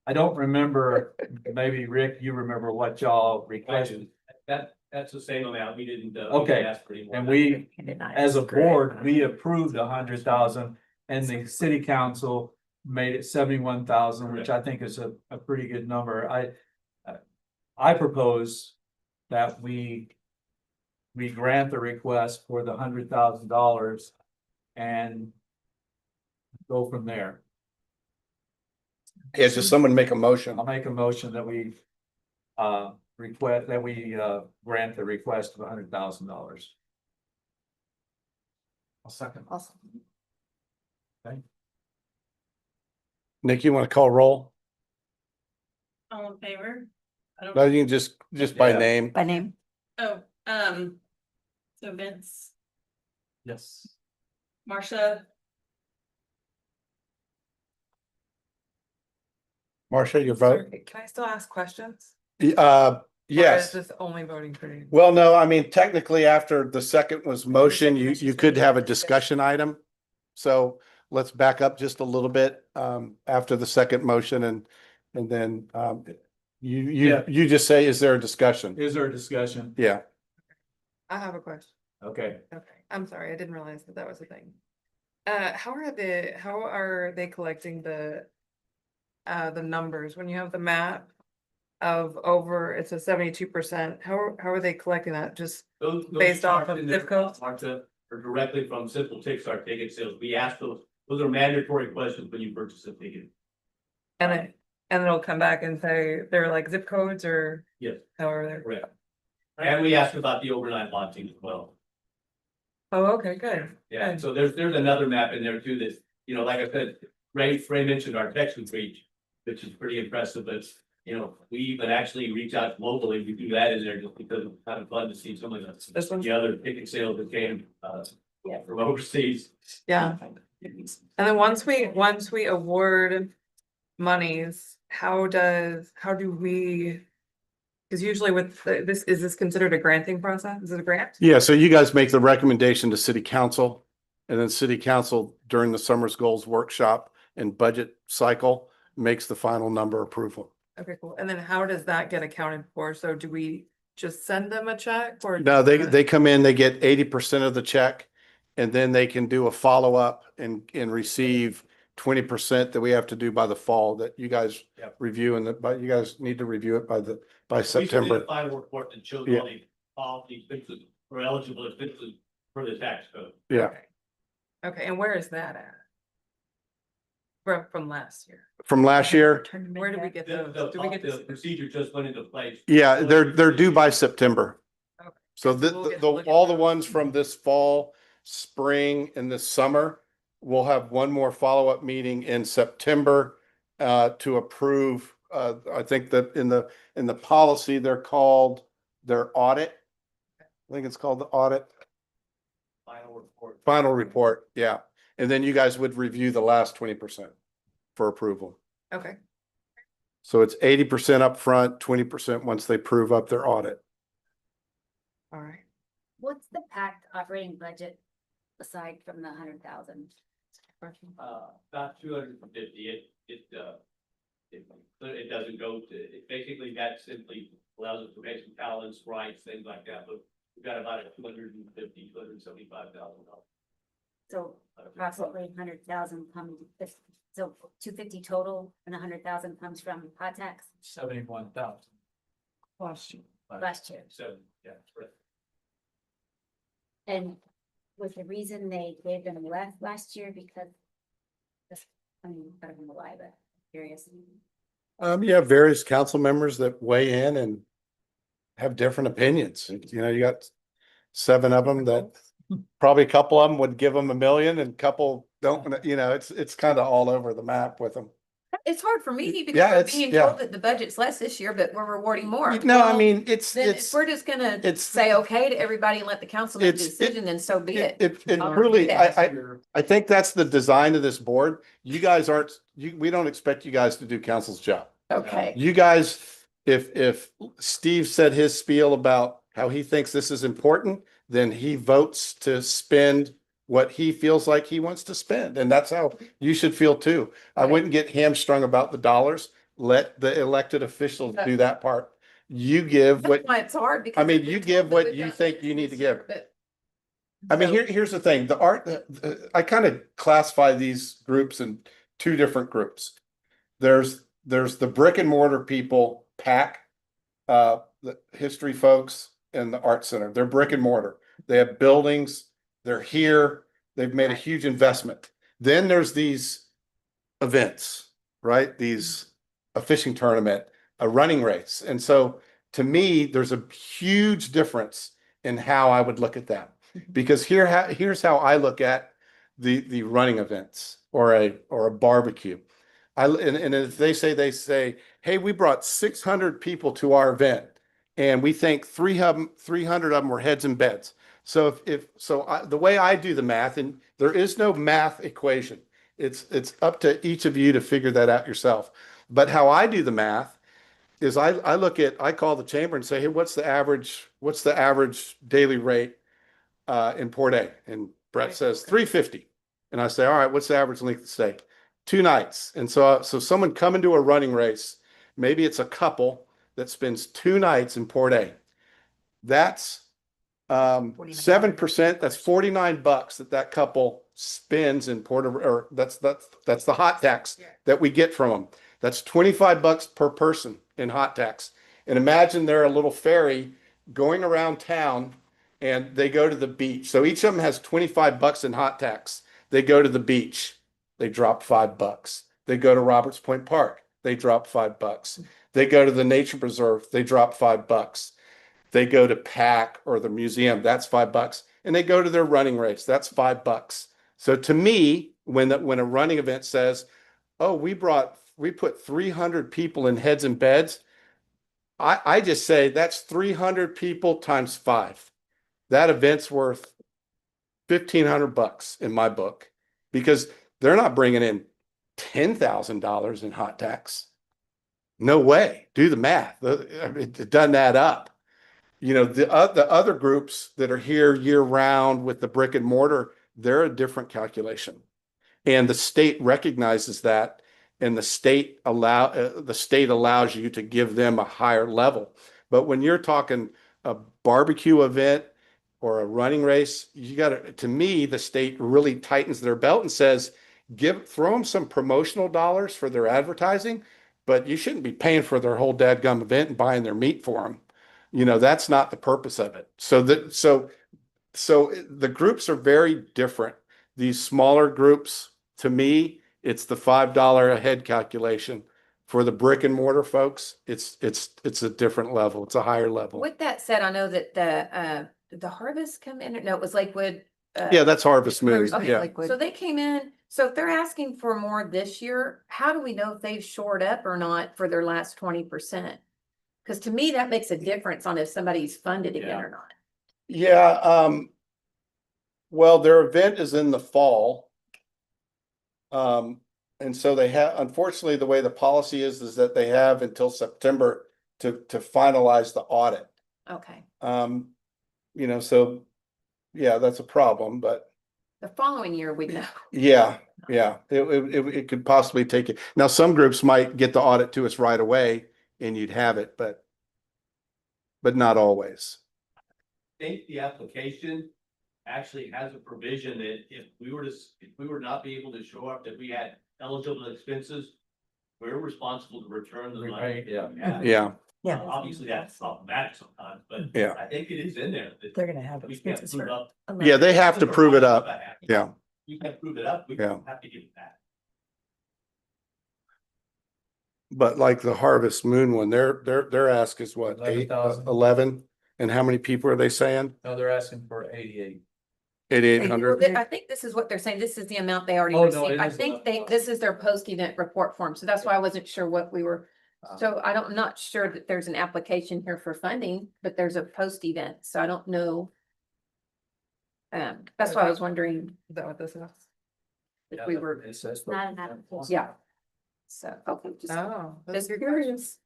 I don't remember, maybe Rick, you remember what y'all requested. That's the same amount. We didn't. Okay. ask for any more. And we, as a board, we approved 100,000 and the city council made it 71,000, which I think is a pretty good number. I propose that we grant the request for the $100,000 and go from there. Yeah, just someone make a motion. I'll make a motion that we grant the request of $100,000. I'll second. Nick, you want to call roll? All in favor? I don't. No, you can just by Yeah. name. By name. Oh, so Vince, Yes. Marcia, Marcia, your vote? Sorry, can I still ask questions? Or Yes. is this only voting for you? Well, no, I mean, technically after the second was motion, you could have a discussion item. So let's back up just a little bit, after the second motion and then, Yeah. you just say, is there a discussion? Is there a discussion? Yeah. I have a question. Okay. Okay, I'm sorry, I didn't realize that was a thing. How are they collecting the numbers when you have the map of over, it's a 72%, how are they collecting that? Just Those based off marked of in there, zip codes? marked up or directly from Simple Tickets, our ticket sales. We ask those are mandatory questions when you purchase a ticket. And it'll come back and say they're like zip codes or Yes, however they're. correct. And we ask about the overnight lodging as well. Oh, okay, good. Yeah, so there's another map in there too that, you know, like I said, Ray mentioned our Texas reach, which is pretty impressive, but you know, we even actually reach out globally. We do that in there just because it's kind of fun to see some of the other ticket sales that came from overseas. Yeah. And then once we award monies, how do we? Because usually with this, is this considered a granting process? Is it a grant? Yeah, so you guys make the recommendation to city council and then city council during the Summer's Goals workshop and budget cycle makes the final number approval. Okay, cool. And then how does that get accounted for? So do we just send them a check or? No, they come in, they get 80% of the check and then they can do a follow-up and receive 20% that we have to do by the fall that you guys Yep. review but you guys need to review it by We submit September. a final report that shows Yeah. all the expenses or eligible expenses for the tax code. Yeah, Okay. Okay, and where is that at? From last year? from last year. Where did we get those? Do we get The this? procedure just went into place. Yeah, they're due by September. Okay. So we'll get to look at all the those. ones from this fall, spring and this summer, we'll have one more follow-up meeting in September to approve. I think that in the policy, they're called their audit. I think it's called the audit. Final report, yeah. And then you guys would review the last 20% for approval. Okay, So it's 80% upfront, 20% once they prove up their audit. All right. What's the packed operating budget aside from the 100,000? About 250, it doesn't go to, basically that simply allows us to make some talents, rights, things like that, but we've got about $275,000. So approximately 100,000 comes, so 250 total and 100,000 comes from hot tax 71,000. Last year. last year. So, yeah, correct. And was the reason they gave them less last year because this, I mean, I don't know why, but curious. You have various council members that weigh in and have different opinions. You know, you got 7 of them that probably a couple of them would give them $1 million and a couple don't, you know, it's kind of all over the map with them. It's hard for me because Yeah, we're it's- being yeah. told that the budget's less this year, but we're rewarding more. No, I Well, mean, then if we're just gonna it's- say okay to everybody and let the council make the It's- decision, then so be it. It I'll truly, read it. I think that's the design of this board. You guys aren't, we don't expect you guys to do council's job. Okay. You guys, if Steve said his spiel about how he thinks this is important, then he votes to spend what he feels like he wants to spend. And that's how you should feel too. I Right. wouldn't get hamstrung about the dollars. Let the elected officials do that part. You give That's what, why it's hard because. mean, if we're you told give that what we've you got think this you need to this year, give. but- I mean, So- here's the thing, the art, I kind of classify these groups in 2 different groups. There's the brick and mortar people, PAC, the history folks and the art center. They're brick and mortar. They have buildings, they're here, they've made a huge investment. Then there's these events, right? A fishing tournament, a running race. And so to me, there's a huge difference in how I would look at that. Because here's how I look at the running events or a barbecue. And if they say, hey, we brought 600 people to our event and we think 300 of them were heads and beds. So the way I do the math, and there is no math equation. It's up to each of you to figure that out yourself. But how I do the math is I call the chamber and say, hey, what's the average daily rate in Port A? And Brett says 350. And I say, all right, what's the average length of stay? 2 nights. And so someone coming to a running race, maybe it's a couple that spends 2 nights in Port A. That's 7%, that's $49 that couple spends in or that's the hot tax that we get from them. That's $25 per person in hot tax. And imagine they're a little ferry going around town and they go to the beach. So each of them has $25 in hot tax. They go to the beach, they drop $5. They go to Roberts Point Park, they drop $5. They go to the nature preserve, they drop $5. They go to PAC or the museum, that's $5. And they go to their running race, that's $5. So to me, when a running event says, oh, we put 300 people in heads and beds, I just say that's 300 people times 5. That event's worth $1,500 in my book, because they're not bringing in $10,000 in hot tax. No way. Do the math. It doesn't add up. You know, the other groups that are here year round with the brick and mortar, they're a different calculation. And the state recognizes that, and the state allows you to give them a higher level. But when you're talking a barbecue event or a running race, to me, the state really tightens their belt and says, throw them some promotional dollars for their advertising, but you shouldn't be paying for their whole dadgum event and buying their meat for them. You know, that's not the purpose of it. So the groups are very different. These smaller groups, to me, it's the $5 a head calculation. For the brick and mortar folks, it's a different level. It's a higher level. With that said, I know that the Harvest come in, no, it was Lakewood. Yeah, that's Harvest Moon. Okay, Yeah. so they came in, so if they're asking for more this year, how do we know if they've shored up or not for their last 20%? Because to me, that makes a difference on if somebody's funded again or not. Yeah, well, their event is in the fall. And so they have, unfortunately, the way the policy is that they have until September to finalize the audit. Okay. you know, so, yeah, that's a problem, but The following year, we know. yeah, it could possibly take it. Now, some groups might get the audit to us right away and you'd have it, but not always. Think the application actually has a provision that if we were to not be able to show up, that we had eligible expenses, we're responsible to return the money. Right, yeah. Yeah, Yeah. Obviously, that's problematic sometimes, but Yeah. I think it is in there. that They're gonna have We can't expenses prove for. up. yeah, they have to prove it up. Yeah. We can't prove it up, we Yeah. have to give it back. But like the Harvest Moon one, their ask is what, 11,000. 11? And how many people are they saying? No, they're asking for 88. 8,800? I think this is what they're saying. This is the amount they already Oh, no, received. it I is think the- this is their post-event report form. So that's why I wasn't sure what we were. So I'm not sure that there's an application here for funding, but there's a post-event. So I don't know. That's why I was wondering Is that what this is? if we were, It says. Not an application. yeah. So, okay, just Oh, that's just a good question. curious.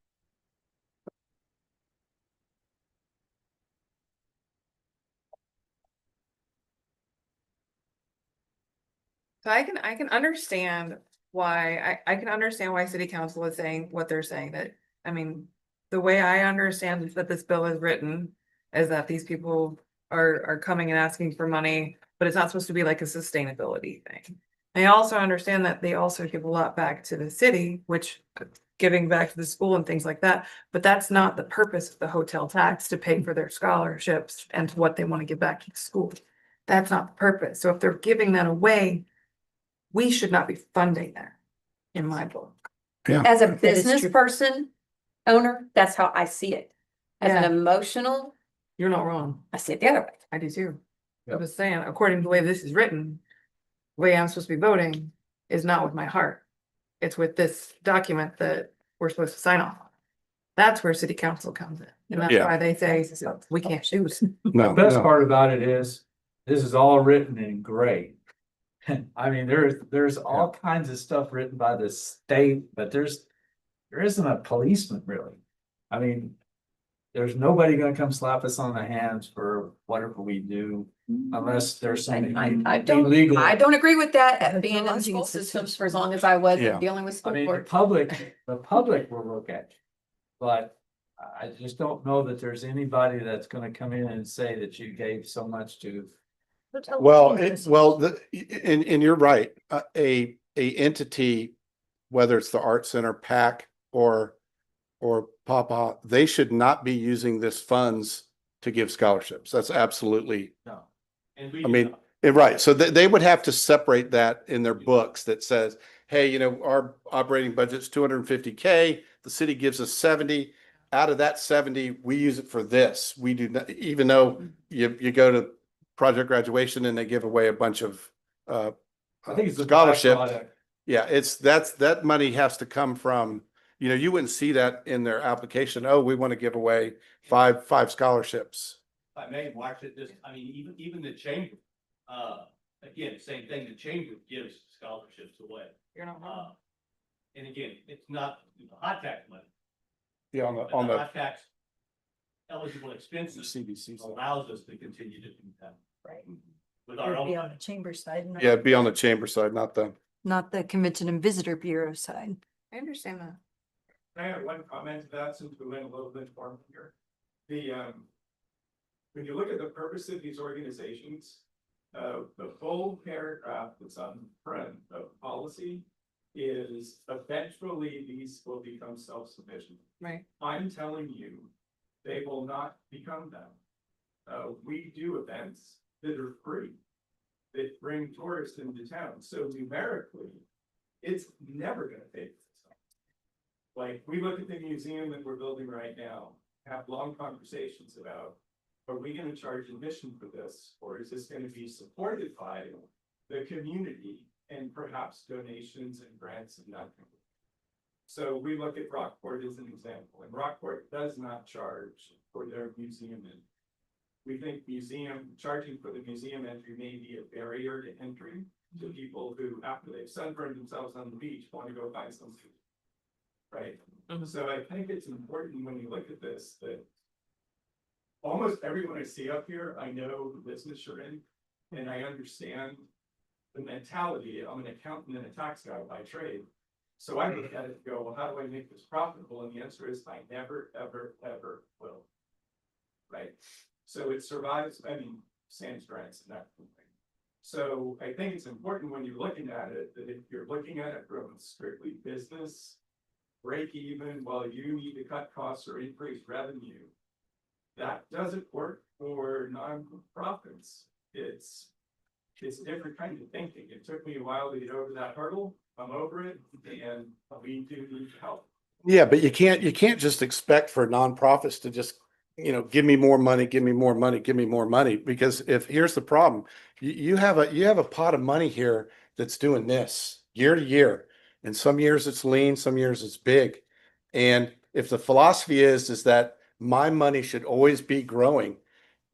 So I can understand why, I can understand why city council is saying what they're saying, that, I mean, the way I understand that this bill is written is that these people are coming and asking for money, but it's not supposed to be like a sustainability thing. I also understand that they also give a lot back to the city, which giving back to the school and things like that, but that's not the purpose of the hotel tax, to pay for their scholarships and what they want to give back to the school. That's not the purpose. So if they're giving that away, we should not be funding that, in my book. As a is business true. person, owner, that's how I see it. As Yeah. an emotional, You're not wrong. I see it the other way. I do too. I Yep. was saying, according to the way this is written, the way I'm supposed to be voting is not with my heart. It's with this document that we're supposed to sign off on. That's where city council comes in. And that's Yeah. why they say, we can't choose. No, The best no. part about it is, this is all written in gray. I mean, there's all kinds of stuff written by the state, but there isn't a policeman really. I mean, there's nobody gonna come slap us on the hands for whatever we do unless there's something I don't, illegal. I don't agree with that, Yeah, being in the lodging school assistance. systems for as long as I was Yeah. dealing with I school mean, the board. public will look at you. But I just don't know that there's anybody that's gonna come in and say that you gave so much to. Well, and you're right, a entity, whether it's the Art Center, PAC or Papa, they should not be using this funds to give scholarships. That's absolutely, No. I mean, right. So they would have to separate that in their books that says, hey, you know, our operating budget's 250K, the city gives us 70. Out of that 70, we use it for this. We do not, even though you go to project graduation and they give away a bunch of I think it's a scholarship. byproduct. Yeah, that money has to come from, you know, you wouldn't see that in their application. Oh, we want to give away five scholarships. I may watch it, just, I mean, even the chamber, again, same thing, the chamber gives scholarships away. You're not wrong. And again, it's not the hot tax money. Yeah, but on the hot tax eligible expenses CBC. allows us to continue to do that Right. with our own. Be on the chamber side. Yeah, it'd be on the chamber side, not the. Not the Convention and Visitor Bureau side. I understand that. I have one comment to that, since we went a little bit more here. When you look at the purpose of these organizations, the full paragraph that's on the front of policy is eventually these will become self-sufficient. Right. I'm telling you, they will not become them. We do events that are free, that bring tourists into town, so numerically, it's never gonna pay for itself. Like, we look at the museum that we're building right now, have long conversations about, are we gonna charge admission for this, or is this gonna be supported by the community and perhaps donations and grants and that kind of thing? So we look at Rockport as an example, and Rockport does not charge for their museum entry. We think charging for the museum entry may be a barrier to entry to people who, after they've sunburned themselves on the beach, want to go find something. Right? So I think it's important when you look at this, that almost everyone I see up here, I know the business you're in, and I understand the mentality. I'm an accountant and a tax guy by trade. So I look at it and go, well, how do I make this profitable? And the answer is I never, ever, ever will. Right? So it survives, I mean, sans grants and that kind of thing. So I think it's important when you're looking at it, that if you're looking at it from strictly business, break even, while you need to cut costs or increase revenue, that doesn't work for nonprofits. It's a different kind of thinking. It took me a while to get over that hurdle. I'm over it, and we do need help. Yeah, but you can't just expect for nonprofits to just, give me more money, give me more money, give me more money. Because here's the problem, you have a pot of money here that's doing this year to year. And some years it's lean, some years it's big. And if the philosophy is that my money should always be growing,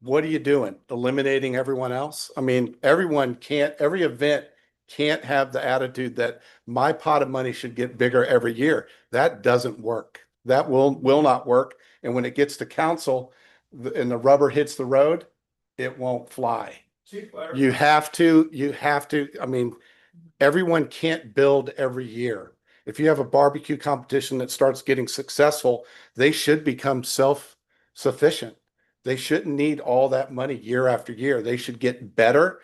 what are you doing? Eliminating everyone else? I mean, every event can't have the attitude that my pot of money should get bigger every year. That doesn't work. That will not work. And when it gets to council and the rubber hits the road, it won't fly. You have to, I mean, everyone can't build every year. If you have a barbecue competition that starts getting successful, they should become self-sufficient. They shouldn't need all that money year after year. They should get better.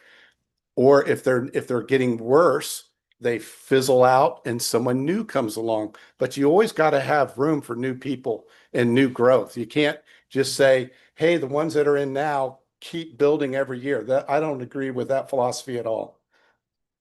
Or if they're getting worse, they fizzle out and someone new comes along. But you always got to have room for new people and new growth. You can't just say, hey, the ones that are in now keep building every year. I don't agree with that philosophy at all.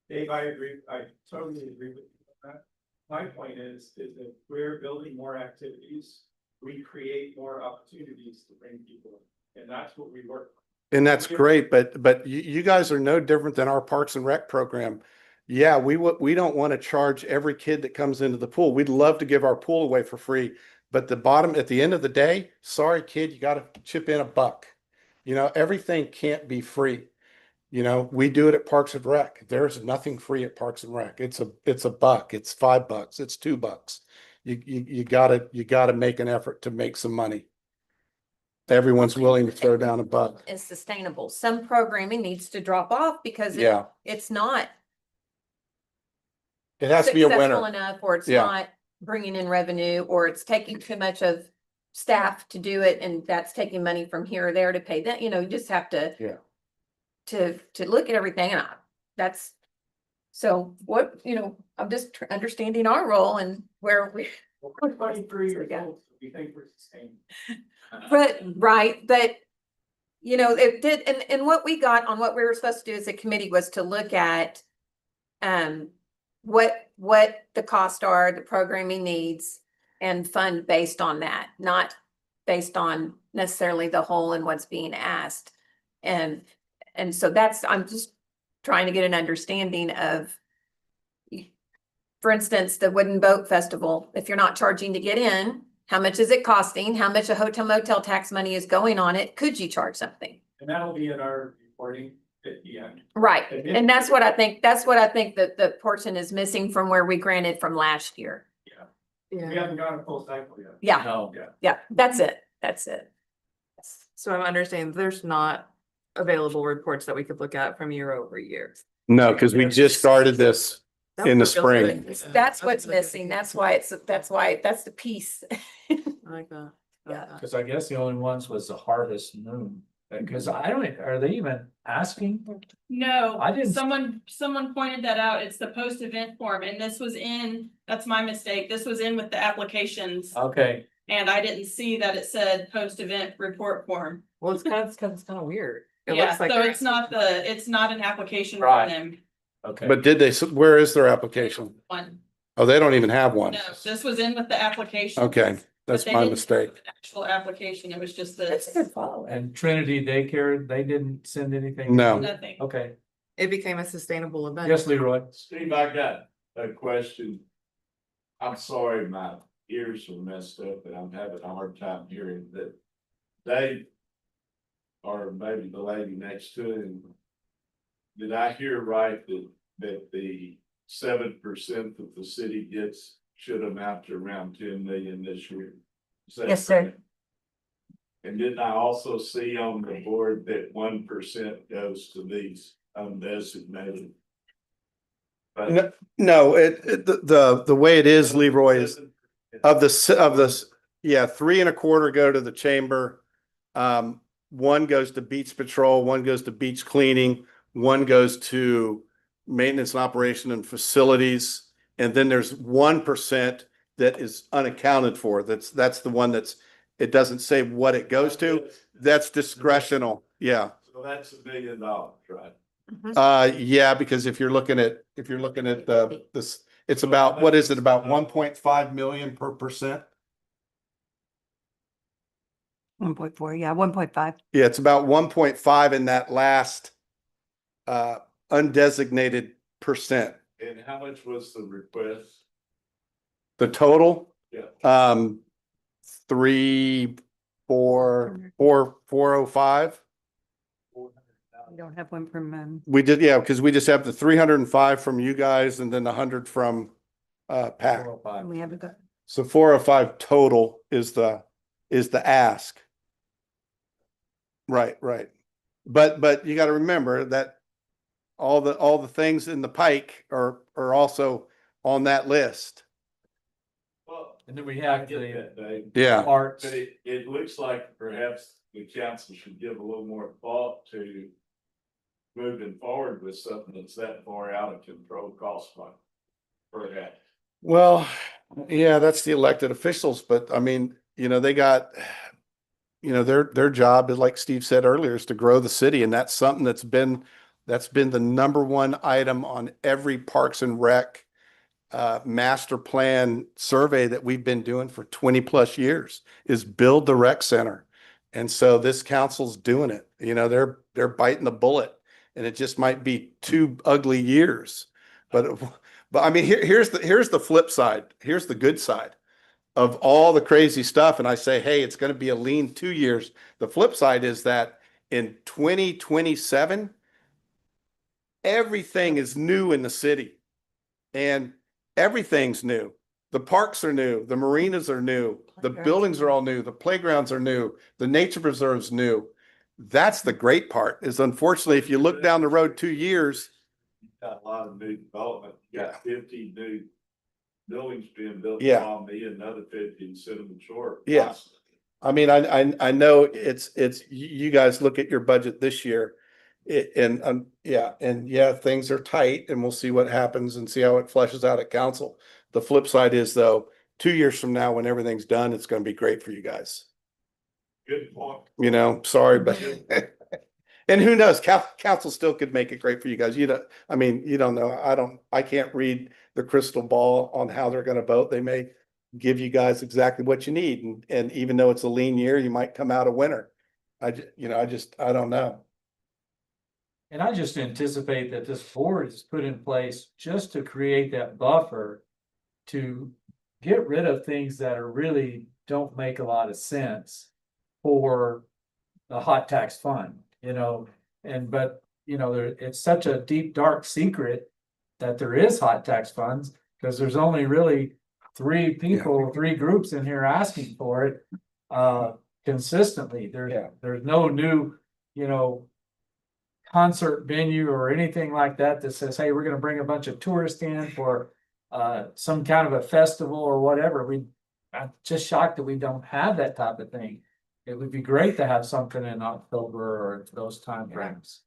Dave, I agree. I totally agree with you on that. My point is that we're building more activities, we create more opportunities to bring people in, and that's what we work on. And that's great, but you guys are no different than our Parks and Rec program. Yeah, we don't want to charge every kid that comes into the pool. We'd love to give our pool away for free, but at the end of the day, sorry kid, you got to chip in $1. Everything can't be free. We do it at Parks and Rec. There's nothing free at Parks and Rec. It's $1, it's $5, it's $2. You gotta make an effort to make some money. Everyone's willing to throw down $1. Is sustainable. Some programming needs to drop off because it's not It has to be a successful winner. enough, or it's Yeah. not bringing in revenue, or it's taking too much of staff to do it, and that's taking money from here or there to pay that. You just have to to look at everything, and that's so what I'm just understanding our role and where we. We're 23 years old, so we think we're sustainable. But it did, and what we got on what we were supposed to do as a committee was to look at what the costs are, the programming needs, and fund based on that, not based on necessarily the whole and what's being asked. And so I'm just trying to get an understanding of, for instance, the Wooden Boat Festival. If you're not charging to get in, how much is it costing? How much a hotel motel tax money is going on it? Could you charge something? And that'll be in our reporting at the end. Right, and that's what I think that the portion is missing from where we granted from last year. We haven't got a full cycle yet. Yeah, No. yeah, that's it. So I'm understanding there's not available reports that we could look at from year over year. No, because we just started this in the spring. That's what's missing. That's why that's the piece. I like that. Yeah. Because I guess the only ones was the Harvest Moon, because are they even asking? No, I didn't- someone pointed that out. It's the post-event form, and that's my mistake. This was in with the applications. Okay, And I didn't see that it said post-event report form. Well, it's kind of weird. It Yeah, looks like so it's not an application for Right. them. okay. But where is their application? One. Oh, they don't even have one. No, this was in with the application. Okay, that's my mistake. Actual application, it was just That's a the, good follow. And Trinity Daycare, they didn't send anything? No. nothing. Okay, It became a sustainable event. yes, Leroy. Steve, I got a question. I'm sorry, my ears are messed up and I'm having a hard time hearing that. Dave, or maybe the lady next to him, did I hear right that the 7% that the city gets should amount to around 10 million this year? Is that Yes, sir. correct? And didn't I also see on the board that 1% goes to these undesignated? No, no, the way it is, Leroy, is of the, yeah, 3.25 go to the chamber. One goes to beach patrol, one goes to beach cleaning, one goes to maintenance and operation and facilities. And then there's 1% that is unaccounted for. That's the one it doesn't say what it goes to. That's discretional. Yeah. So that's $1 million, right? Yeah, because if you're looking at this, it's about, what is it, about 1.5 million per percent? 1.4, yeah, 1.5. Yeah, it's about 1.5 in that last undesignated percent. And how much was the request? The total, Yeah. 405. We don't have one from, We did, yeah, because we just have the 305 from you guys and then the 100 from PAC. we haven't got. So 405 total is the ask. Right, right. But you got to remember that all the things in the pike are also on that list. Well, And then we I have get the that, Dave. Yeah. parts. But it looks like perhaps the council should give a little more thought to moving forward with something that's that far out of control cost-wise. Perhaps. Well, yeah, that's the elected officials, but I mean, they got, their job is, like Steve said earlier, is to grow the city, and that's something that's been the number one item on every Parks and Rec master plan survey that we've been doing for 20 plus years, is build the rec center. And so this council's doing it. They're biting the bullet, and it just might be 2 ugly years. But I mean, here's the flip side. Here's the good side of all the crazy stuff. And I say, hey, it's going to be a lean 2 years. The flip side is that in 2027, everything is new in the city, and everything's new. The parks are new. The marinas are new. The buildings are all new. The playgrounds are new. The nature preserve's new. That's the great part, is unfortunately, if you look down the road 2 years, You've got a lot of new development. You got 50 new buildings being built Yeah. on me, another 50 in Cinnamon Shore. Yeah. I mean, I know it's you guys look at your budget this year, and things are tight, and we'll see what happens and see how it fleshes out at council. The flip side is, though, 2 years from now, when everything's done, it's going to be great for you guys. Good point. Sorry, but and who knows, council still could make it great for you guys. You don't know. I can't read the crystal ball on how they're going to vote. They may give you guys exactly what you need. And even though it's a lean year, you might come out a winner. I don't know. And I just anticipate that this board is put in place just to create that buffer to get rid of things that are really don't make a lot of sense for the hot tax fund, but it's such a deep, dark secret that there is hot tax funds, because there's only really 3 groups in here asking for it consistently. There's no new, concert venue or anything like that says, hey, we're going to bring a bunch of tourists in for some kind of a festival or whatever. I'm just shocked that we don't have that type of thing. It would be great to have something in October or those timeframes.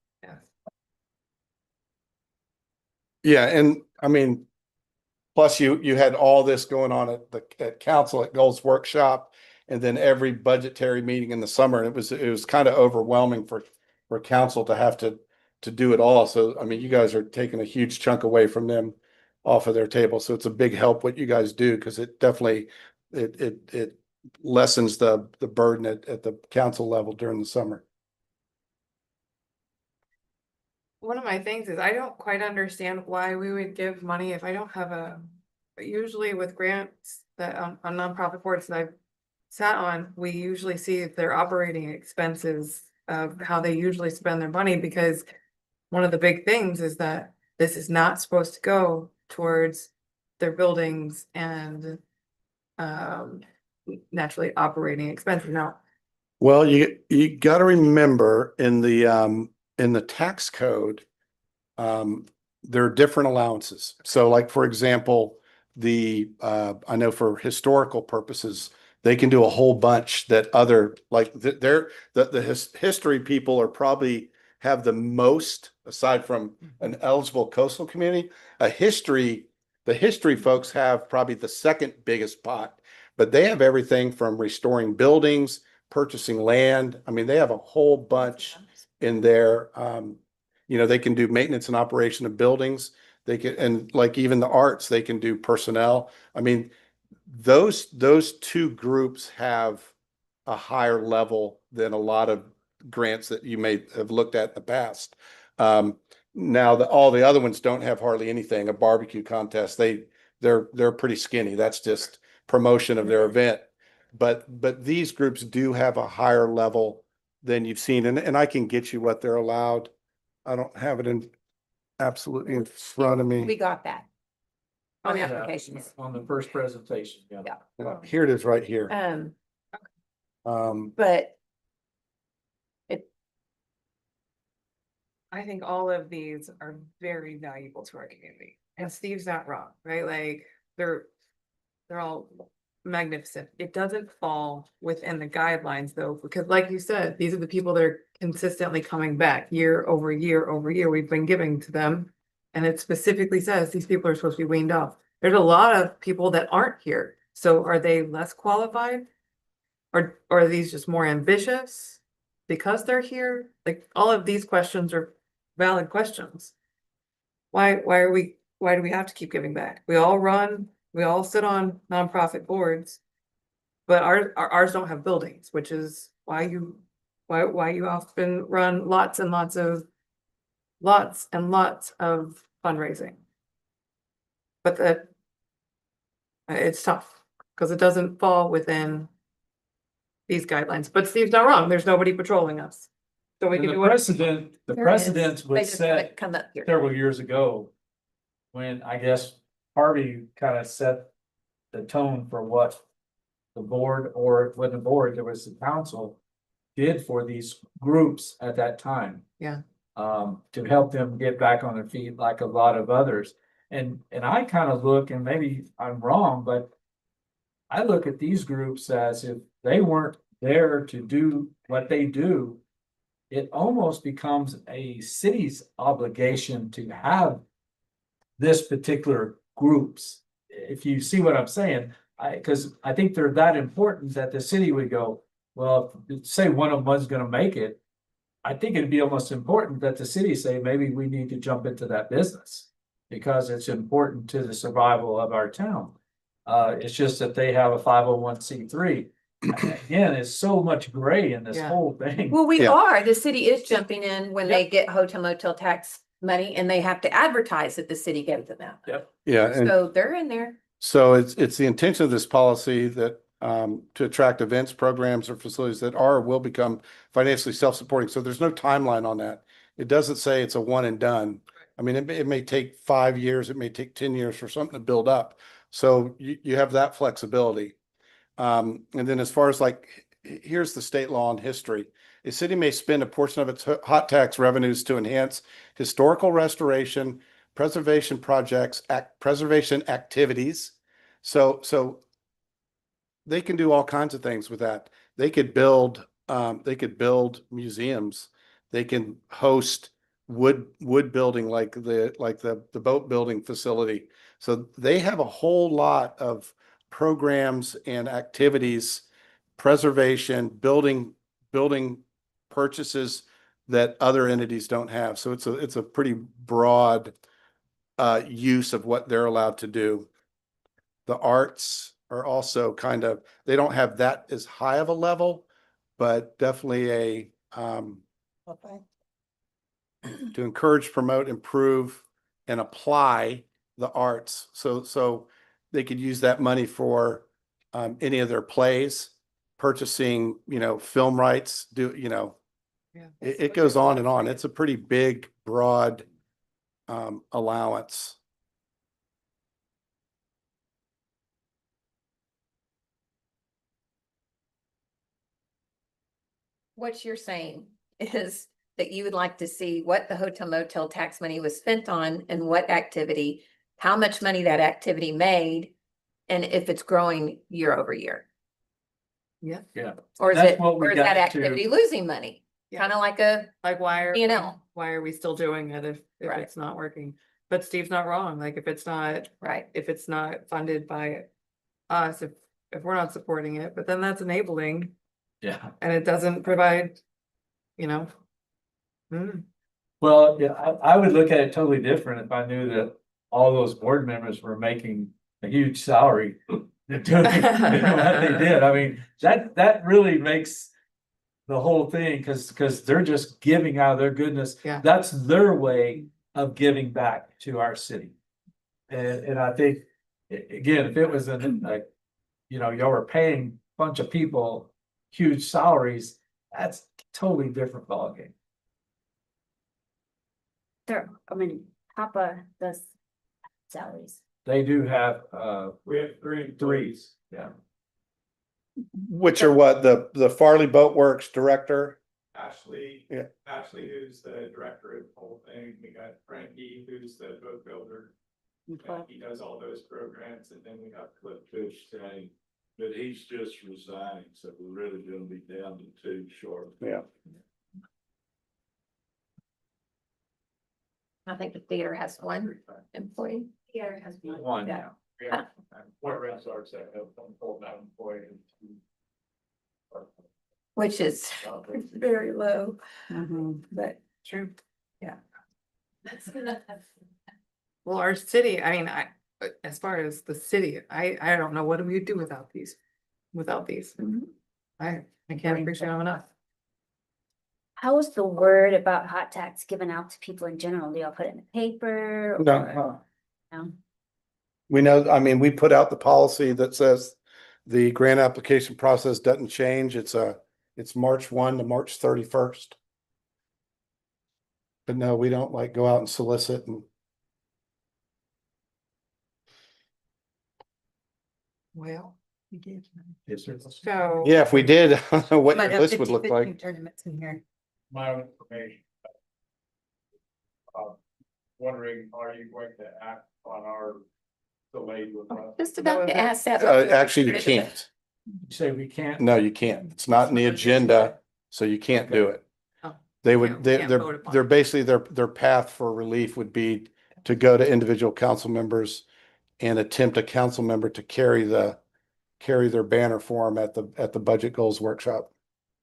Yeah, and I mean, plus you had all this going on at council, at Goals Workshop, and then every budgetary meeting in the summer. And it was kind of overwhelming for council to have to do it all. So I mean, you guys are taking a huge chunk away from them off of their table. So it's a big help what you guys do, because it definitely it lessens the burden at the council level during the summer. One of my things is I don't quite understand why we would give money if I don't have usually with grants that on nonprofit boards that I've sat on, we usually see their operating expenses of how they usually spend their money, because one of the big things is that this is not supposed to go towards their buildings and naturally operating expenses. Now, Well, you gotta remember in the tax code, there are different allowances. So like, for example, I know for historical purposes, they can do a whole bunch that other, like, history people are probably have the most, aside from an eligible coastal community, the history folks have probably the second biggest pot, but they have everything from restoring buildings, purchasing land. I mean, they have a whole bunch in there. They can do maintenance and operation of buildings. They can, and like even the arts, they can do personnel. I mean, those two groups have a higher level than a lot of grants that you may have looked at in the past. Now all the other ones don't have hardly anything. A barbecue contest, they're pretty skinny. That's just promotion of their event. But these groups do have a higher level than you've seen, and I can get you what they're allowed. I don't have it absolutely in front of We me. got that. On the Yeah, applications. On the first presentation, yeah. Here it is right here. But I think all of these are very valuable to our community, and Steve's not wrong, right? Like, they're all magnificent. It doesn't fall within the guidelines though, because like you said, these are the people that are consistently coming back year over year over year. We've been giving to them. And it specifically says these people are supposed to be weaned off. There's a lot of people that aren't here. So are they less qualified? Or are these just more ambitious because they're here? Like, all of these questions are valid questions. Why do we have to keep giving back? We all sit on nonprofit boards. But ours don't have buildings, which is why you often run lots and lots of fundraising. But it's tough because it doesn't fall within these guidelines. But Steve's not wrong. There's nobody patrolling us. So we And can the do what. precedent, the There is. precedent They was just haven't set come up here. several years ago. When I guess Harvey kind of set the tone for what the board, or it wasn't the board, there was the council, did for these groups at that time. Yeah. To help them get back on their feet like a lot of others. And I kind of look, and maybe I'm wrong, but I look at these groups as if they weren't there to do what they do. It almost becomes a city's obligation to have this particular groups. If you see what I'm saying, because I think they're that important that the city would go, well, say one of them was gonna make it. I think it'd be almost important that the city say, maybe we need to jump into that business. Because it's important to the survival of our town. It's just that they have a 501(c)(3). Again, it's so much gray in this Yeah. whole thing. Well, we Yeah. are, the city is jumping in when they get hotel motel tax money and they have to advertise that the city gave them that. Yeah, and So they're in there. so it's the intention of this policy that to attract events, programs, or facilities that are or will become financially self-supporting. So there's no timeline on that. It doesn't say it's a one and done. I mean, it may take 5 years, it may take 10 years for something to build up. So you have that flexibility. And then as far as like, here's the state law and history. A city may spend a portion of its hot tax revenues to enhance historical restoration, preservation projects, preservation activities. So they can do all kinds of things with that. They could build museums. They can host wood building like the boat building facility. So they have a whole lot of programs and activities, preservation, building purchases that other entities don't have. So it's a pretty broad use of what they're allowed to do. The arts are also kind of, they don't have that as high of a level, but definitely a to encourage, promote, improve, and apply the arts. So they could use that money for any of their plays, purchasing, film rights, Yeah. it goes on and on. It's a pretty big, broad allowance. what you're saying is that you would like to see what the hotel motel tax money was spent on and what activity, how much money that activity made, and if it's growing year over year. Yeah. Yeah. Or is That's it, what we or is got that to- activity losing money? Yeah. Kind of like a, Like, P&L. why are we still doing it if Right. it's not working? But Steve's not wrong. Like, if it's not funded by us, if we're not supporting it, but then that's enabling Yeah. and it doesn't provide, you know. Hmm. Well, yeah, I would look at it totally different if I knew that all those board members were making a huge salary. Doing what they did. I mean, that really makes the whole thing, because they're just giving out of their goodness. Yeah. That's their way of giving back to our city. And I think, again, if it was like, y'all were paying a bunch of people huge salaries, that's totally different ballgame. Papa does salaries. They do have, We have three employees. yeah. Which are what, the Farley Boat Works director? Ashley. Yeah. Ashley, who's the director of the whole thing. We got Frankie, who's the boat builder. He does all those programs, and then we got Cliff Fish today. But he's just resigning, so we're really gonna be down to two short. Yeah. I think the theater has one employee. Here has one. One. Yeah. What rents are set up on full-time employee? Which is very low, but True. yeah. Well, our city, I mean, as far as the city, I don't know, what do we do without these? I can't appreciate them enough. How is the word about hot tax given out to people in general? Do y'all put it in the paper? or- No, No? we know, I mean, we put out the policy that says the grant application process doesn't change. It's March 1 to March 31st. But no, we don't like go out and solicit and Well, Yes, sir. so. yeah, if we did, I don't know what Might your have list would look 50-50 like. Tournaments in here. My own information. Wondering, are you going to act on our delayed request? Just about to ask that. Actually, you can't. You say we can't? No, you can't. It's not in the agenda, so you can't do it. Oh, They we would, can't they're vote upon they're it. basically, their path for relief would be to go to individual council members and attempt a council member to carry their banner for them at the budget goals workshop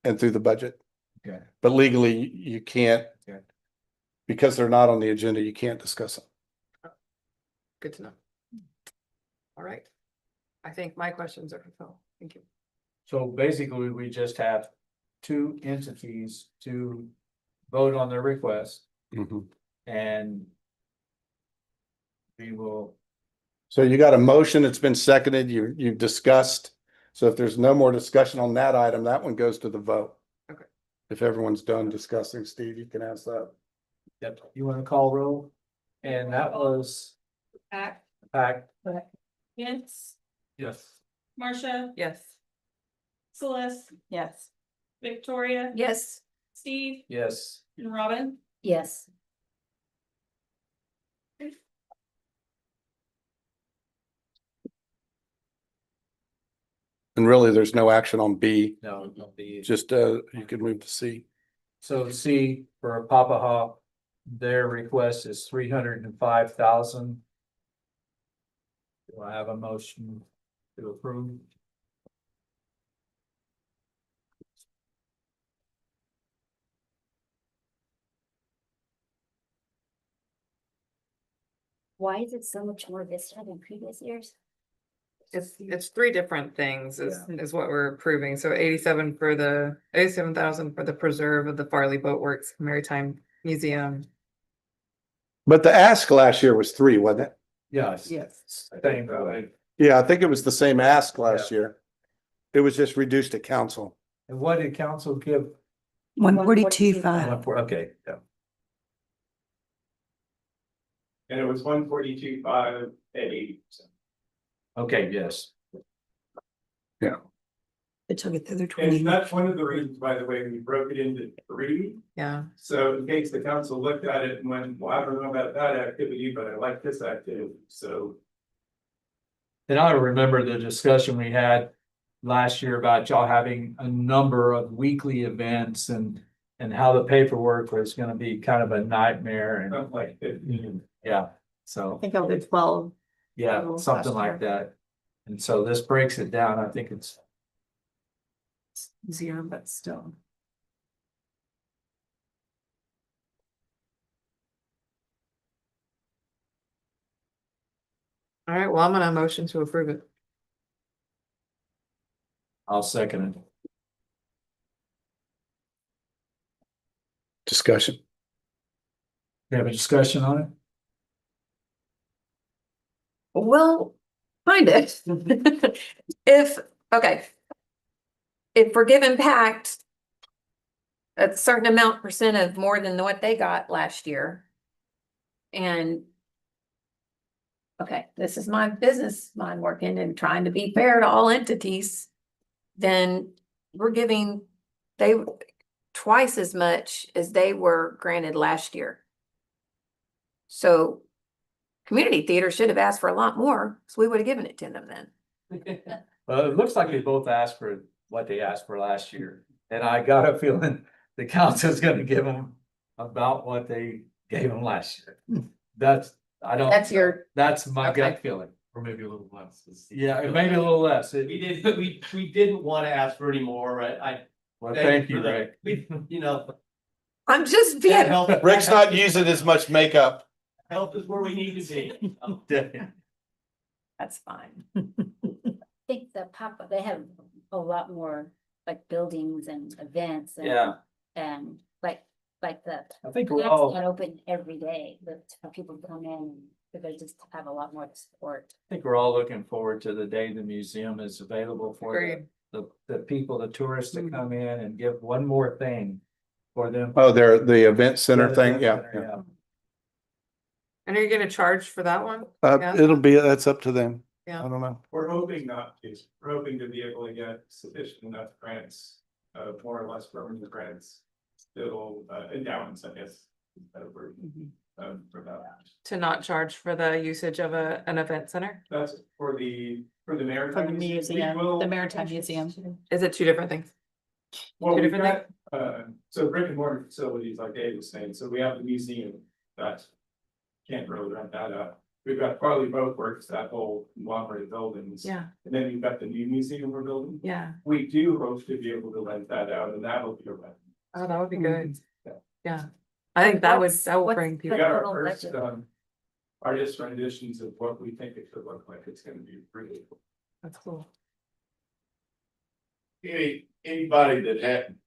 and through the budget. Okay. But legally, you can't, Okay. because they're not on the agenda, you can't discuss them. Good to know. All right. I think my questions are fulfilled. Thank you. So basically, we just have two entities to vote on their request, and we will, So you got a motion, it's been seconded, you've discussed. So if there's no more discussion on that item, that one goes to the vote. Okay. If everyone's done discussing, Steve, you can ask that. you want to call roll? And that was Pack, Pack. Vince, Yes. Marcia, Yes. Celeste, Yes. Victoria, Yes, Steve, Yes. and Robin. Yes. And really, there's no action on B, No, no, the. just you can move to C. So C for Papa Hop, their request is 305,000. Do I have a motion to approve? Why is it so much more this year than previous years? It's three different things is what we're approving. So 87,000 for the preserve of the Farley Boat Works Maritime Museum. But the ask last year was 3, wasn't it? Yes. Yes. Same, Yeah, I think it was the same ask last year. It was just reduced to council. and what did council give? 142.5. Okay, yeah. And it was 142.5 at 80%. Okay, yes. Yeah. But you'll get the other And that's one of the reasons, by the way, we broke it into 3. Yeah. So in case the council looked at it and went, well, I don't know about that activity, but I like this activity, so. And I remember the discussion we had last year about y'all having a number of weekly events and how the paperwork was gonna be kind of a nightmare and Something like 15. yeah, so, think I'll do 12. yeah, Last something like year. that. And so this breaks it down. I think it's Easier, but still. All right, well, I'm gonna motion to approve it. I'll second it. Discussion. You have a discussion on it? Well, kind of. If, okay. If we're giving Pact a certain amount percent of more than what they got last year. And okay, this is my business mind working and trying to be fair to all entities. Then we're giving they twice as much as they were granted last year. So community theater should have asked for a lot more, so we would have given it to them then. Well, it looks like they both asked for what they asked for last year. And I got a feeling the council's gonna give them about what they gave them last year. That's, I don't. That's my Okay. gut feeling. Or maybe a little less. Yeah, it may be a little less. We didn't want to ask for any more. Well, thank you, for the- Rick. We, you know, I'm just being. that help. Rick's not using as much makeup. Help is where we need to be. That's fine. I think the pop, they have a lot more like buildings and events and. Yeah, And like the. I think we're That's all, not open every day, but for people to come in, because just have a lot more support. I think we're all looking forward to the day the museum is available for Agreed. the people, the tourists to come in and give one more thing for them. Oh, the event center thing, yeah. Yeah. And are you gonna charge for that one? Yeah. It'll be, that's up to them. Yeah. I don't know. We're hoping not to, we're hoping to be able to get sufficient enough grants, more or less permanent grants. That'll, endowments, I guess, is a better word, for that. To not charge for the usage of an event center? That's for the maritime. We will- the Maritime Museum. Is it two different things? Well, Two we've different got, so brick and mortar facilities, like Dave was saying, so we have the museum that. Can't really rent that out. We've got Farley Boat Works, that whole conglomerate of buildings. Yeah, And then you've got the new museum we're building. yeah. We do hope to be able to rent that out, and that'll be a rent. Oh, that would be good. Yeah. Yeah. I think that would, What's- that will what's bring We people. got our Total first, budget. artist renditions of what we think it could look like. It's gonna be really cool. That's cool. Anybody that hadn't,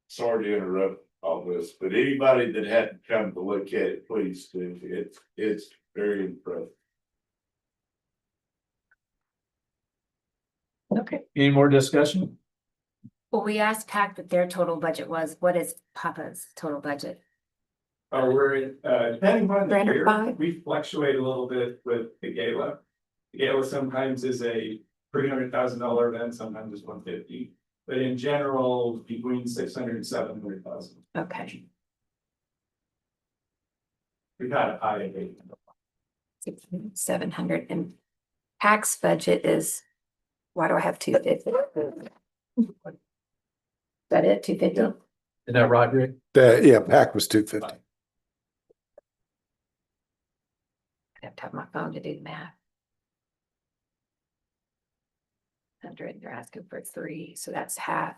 sorry to interrupt all this, but anybody that hadn't come to look at it, please do. It's very impressive. Okay. Any more discussion? Well, we asked PAC what their total budget was. What is Papa's total budget? We're, depending on the year, 305? we fluctuate a little bit with the gala. The gala sometimes is a $300,000 event, sometimes it's 150. But in general, between 600 and 700,000. Okay. We've had a high of 8. 700 and PAC's budget is, why do I have 250? Is that it, 250? Is that right, Rick? Yeah, PAC was 250. I have to have my phone to do the math. 100, they're asking for 3, so that's half.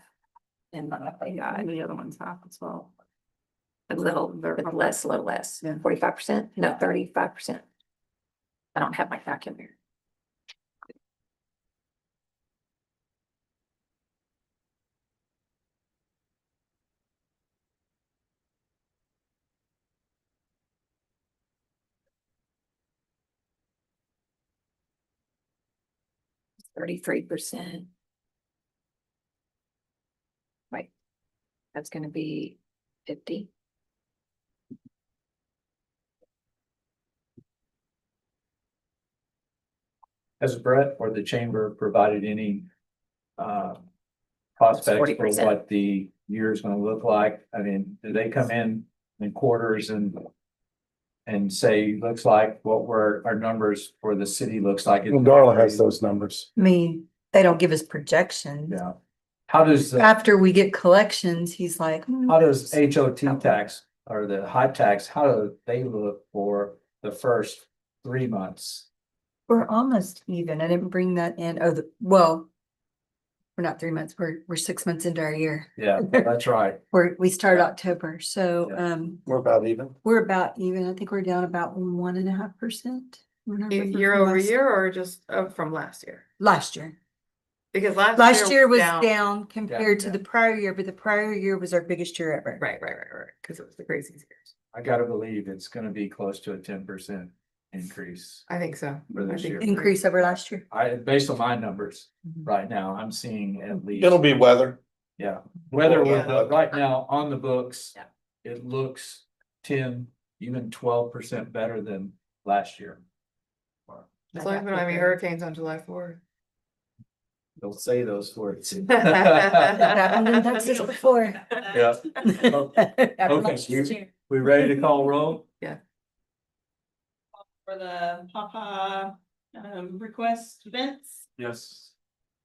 And what they got, The other one's half as well. a little less, 45%, no, 35%. I don't have my calculator. It's 33%. Right. That's gonna be 50. Has Brett or the chamber provided any prospects for 40%. what the year is gonna look like? I mean, do they come in quarters and say, looks like what were our numbers for the city looks like? Well, Darla has those numbers. I mean, they don't give us projections. Yeah. How does, After we get collections, he's like. how does HOT tax or the hot tax, how do they look for the first 3 months? We're almost even. I didn't bring that in. Oh, well, we're not 3 months. We're 6 months into our year. Yeah, that's right. We started October, so, Yeah. We're about even. we're about even. I think we're down about 1.5%. Year over year or just from last year? Last year. Because Last year was down compared to yeah. the prior year, but the prior year was our biggest year ever. Right, because it was the crazy years. I gotta believe it's gonna be close to a 10% increase. I think so. For this I think year. Increase over last year. Based on my numbers Mhm. right now, I'm seeing at least. It'll be weather. Yeah, whether with Yeah. right now on the books, Yeah. it looks 10, even 12% better than last year. As long as we don't have any hurricanes on July 4th. Don't say those words. That happened in Texas before. Yeah. Happened Okay, last year. we ready to call roll? For the Papa, request, Vince, Yes.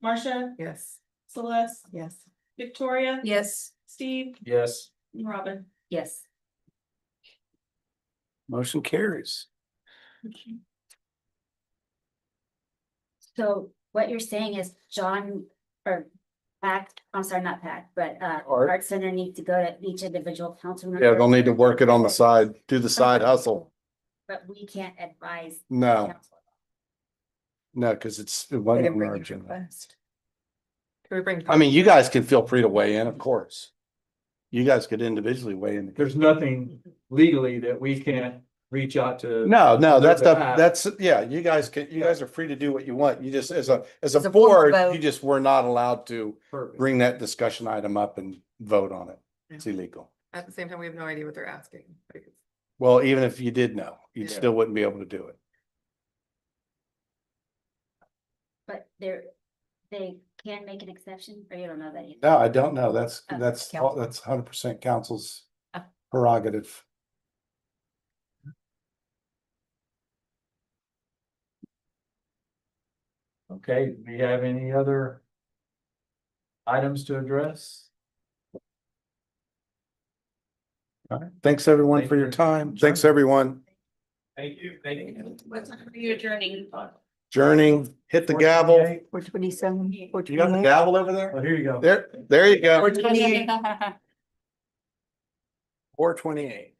Marcia, Yes. Celeste, Yes. Victoria. Yes. Steve, Yes. and Robin. Yes. Motion carries. So what you're saying is John or PAC, I'm sorry, not PAC, but Art. Art Center needs to go to each individual council member. Yeah, they'll need to work it on the side, do the side hustle. But we can't advise. No, council. no, because it They wasn't didn't on bring our your agenda. request. Can we bring? I mean, you guys can feel free to weigh in, of course. You guys could individually weigh in. There's nothing legally that we can't reach out to. No, no, that's their the, behalf. that's, yeah, you guys are free to do what you want. You just, as a As a board board, vote. you just were not allowed to Perfect. bring that discussion item up and vote on it. It's illegal. At the same time, we have no idea what they're asking. Well, even if you did know, you Yeah. still wouldn't be able to do it. But they can make an exception, or you don't know that yet? No, I don't know. That's Council. 100% council's Ah. prerogative. Okay, do we have any other items to address? All right. Thanks, everyone, Thank for your you. time. Thanks, everyone. Thank you. What time are you adjourning? Journeying, hit the gavel. 427. You got the gavel over there? Oh, here you go. There you go. 428. 428.